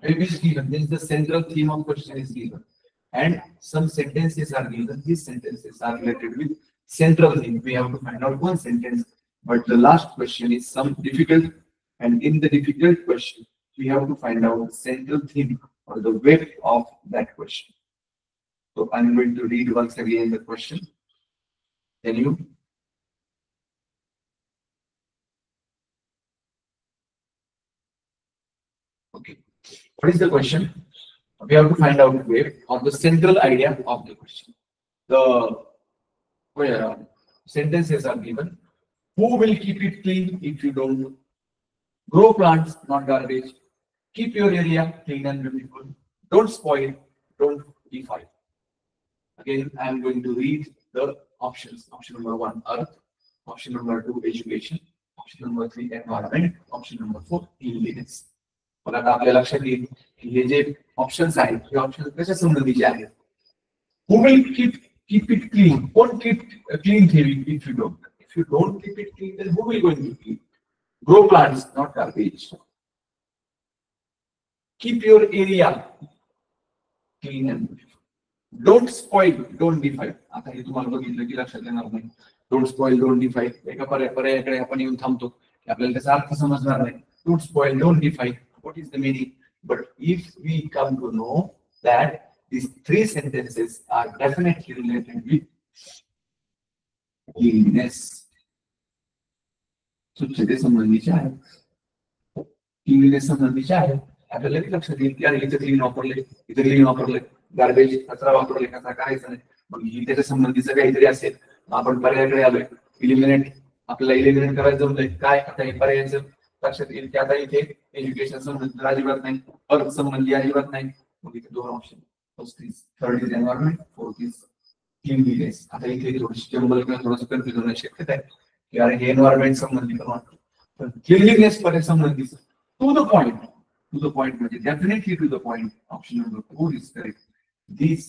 Web is given. Then the central theme of question is given. And some sentences are given. These sentences are related with central theme. We have to find out one sentence. But the last question is some difficult. And in the difficult question, we have to find out the central theme or the web of that question. So I'm going to read once again the question. Can you? Okay. What is the question? We have to find out where or the central idea of the question. The sentences are given. Who will keep it clean if you don't? Grow plants, not garbage. Keep your area clean and beautiful. Don't spoil. Don't defile. Again, I am going to read the options. Option number 1, earth. Option number 2, education. Option number 3, environment. Option number 4, cleanliness. मला आता आपल्या लक्षात येईल की हे जे options आहेत हे ऑप्शन्स कशा संबंधीचे आहेत. Who will keep it clean? कोण keep clean ठेवी if you don't? If you don't keep it clean, then who will going to keep? Grow plants, not garbage. Keep your area clean and beautiful. Don't spoil, don't defile. आता हे तुम्हाला बघितलं की लक्षात येणार नाही. Don't spoil, don't defile. एका पर्यायाकडे आपण येऊन थांबतो की आपल्याला त्याचा अर्थ समजणार नाही. Don't spoil, don't defile. What is the meaning? But if we come to know that these 3 sentences are definitely related with cleanliness. स्वच्छते संबंधीचे आहे. क्लीननेस संबंधीचे आहे. आपल्याला लक्षात येईल की अरे इथे क्लीन वापरले, इथे क्लीन वापरले, गार्बेज कचरा वापरले, कचरा करायचा नाही. मग ही त्याच्या संबंधीचं काहीतरी असेल. आपण पर्यायाकडे आलोय. इलिमिनेट आपल्याला इलिमिनेट करायचं जमलंय काय आता हे पर्यायाचं लक्षात येईल की आता इथे एज्युकेशन संबंधित अजिबात नाही, अर्थ संबंधी अजिबात नाही. मग इथे 2 option. First is third is environment, fourth is cleanliness. आता इथे थोडीशी जंबल किंवा थोडंसं कन्फ्युजन होण्याची शक्यता आहे की अरे हे एन्व्हायरमेंट संबंधी पण वाटतं, पण क्लीनलीनेस पर्यंत संबंधित टू द पॉइंट म्हणजे definitely to the point. Option number 4 is correct. These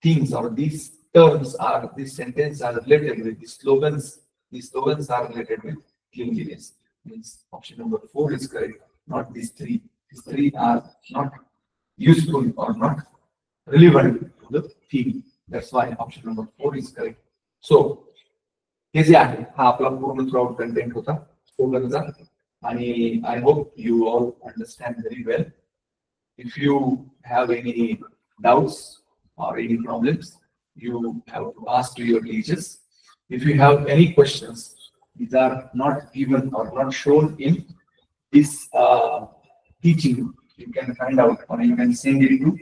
things or these terms are, these sentences are related with these slogans are related with cleanliness. Means option number 4 is correct, not these 3. These 3 are not useful or not relevant to the theme. That's why option number 4 is correct. So हे जे आहे हा आपला पूर्ण throughout content होता स्लोगनचा आणि I hope you all understand very well. If you have any doubts or any problems, you have to ask to your teachers. If you have any questions, these are not given or not shown in this teaching, you can find out or you can send it to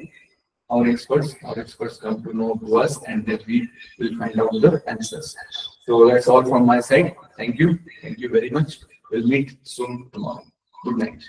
our experts. Our experts come to know to us, and then we will find out the answers. So that's all from my side. Thank you. Thank you very much. We'll meet soon tomorrow. Good night.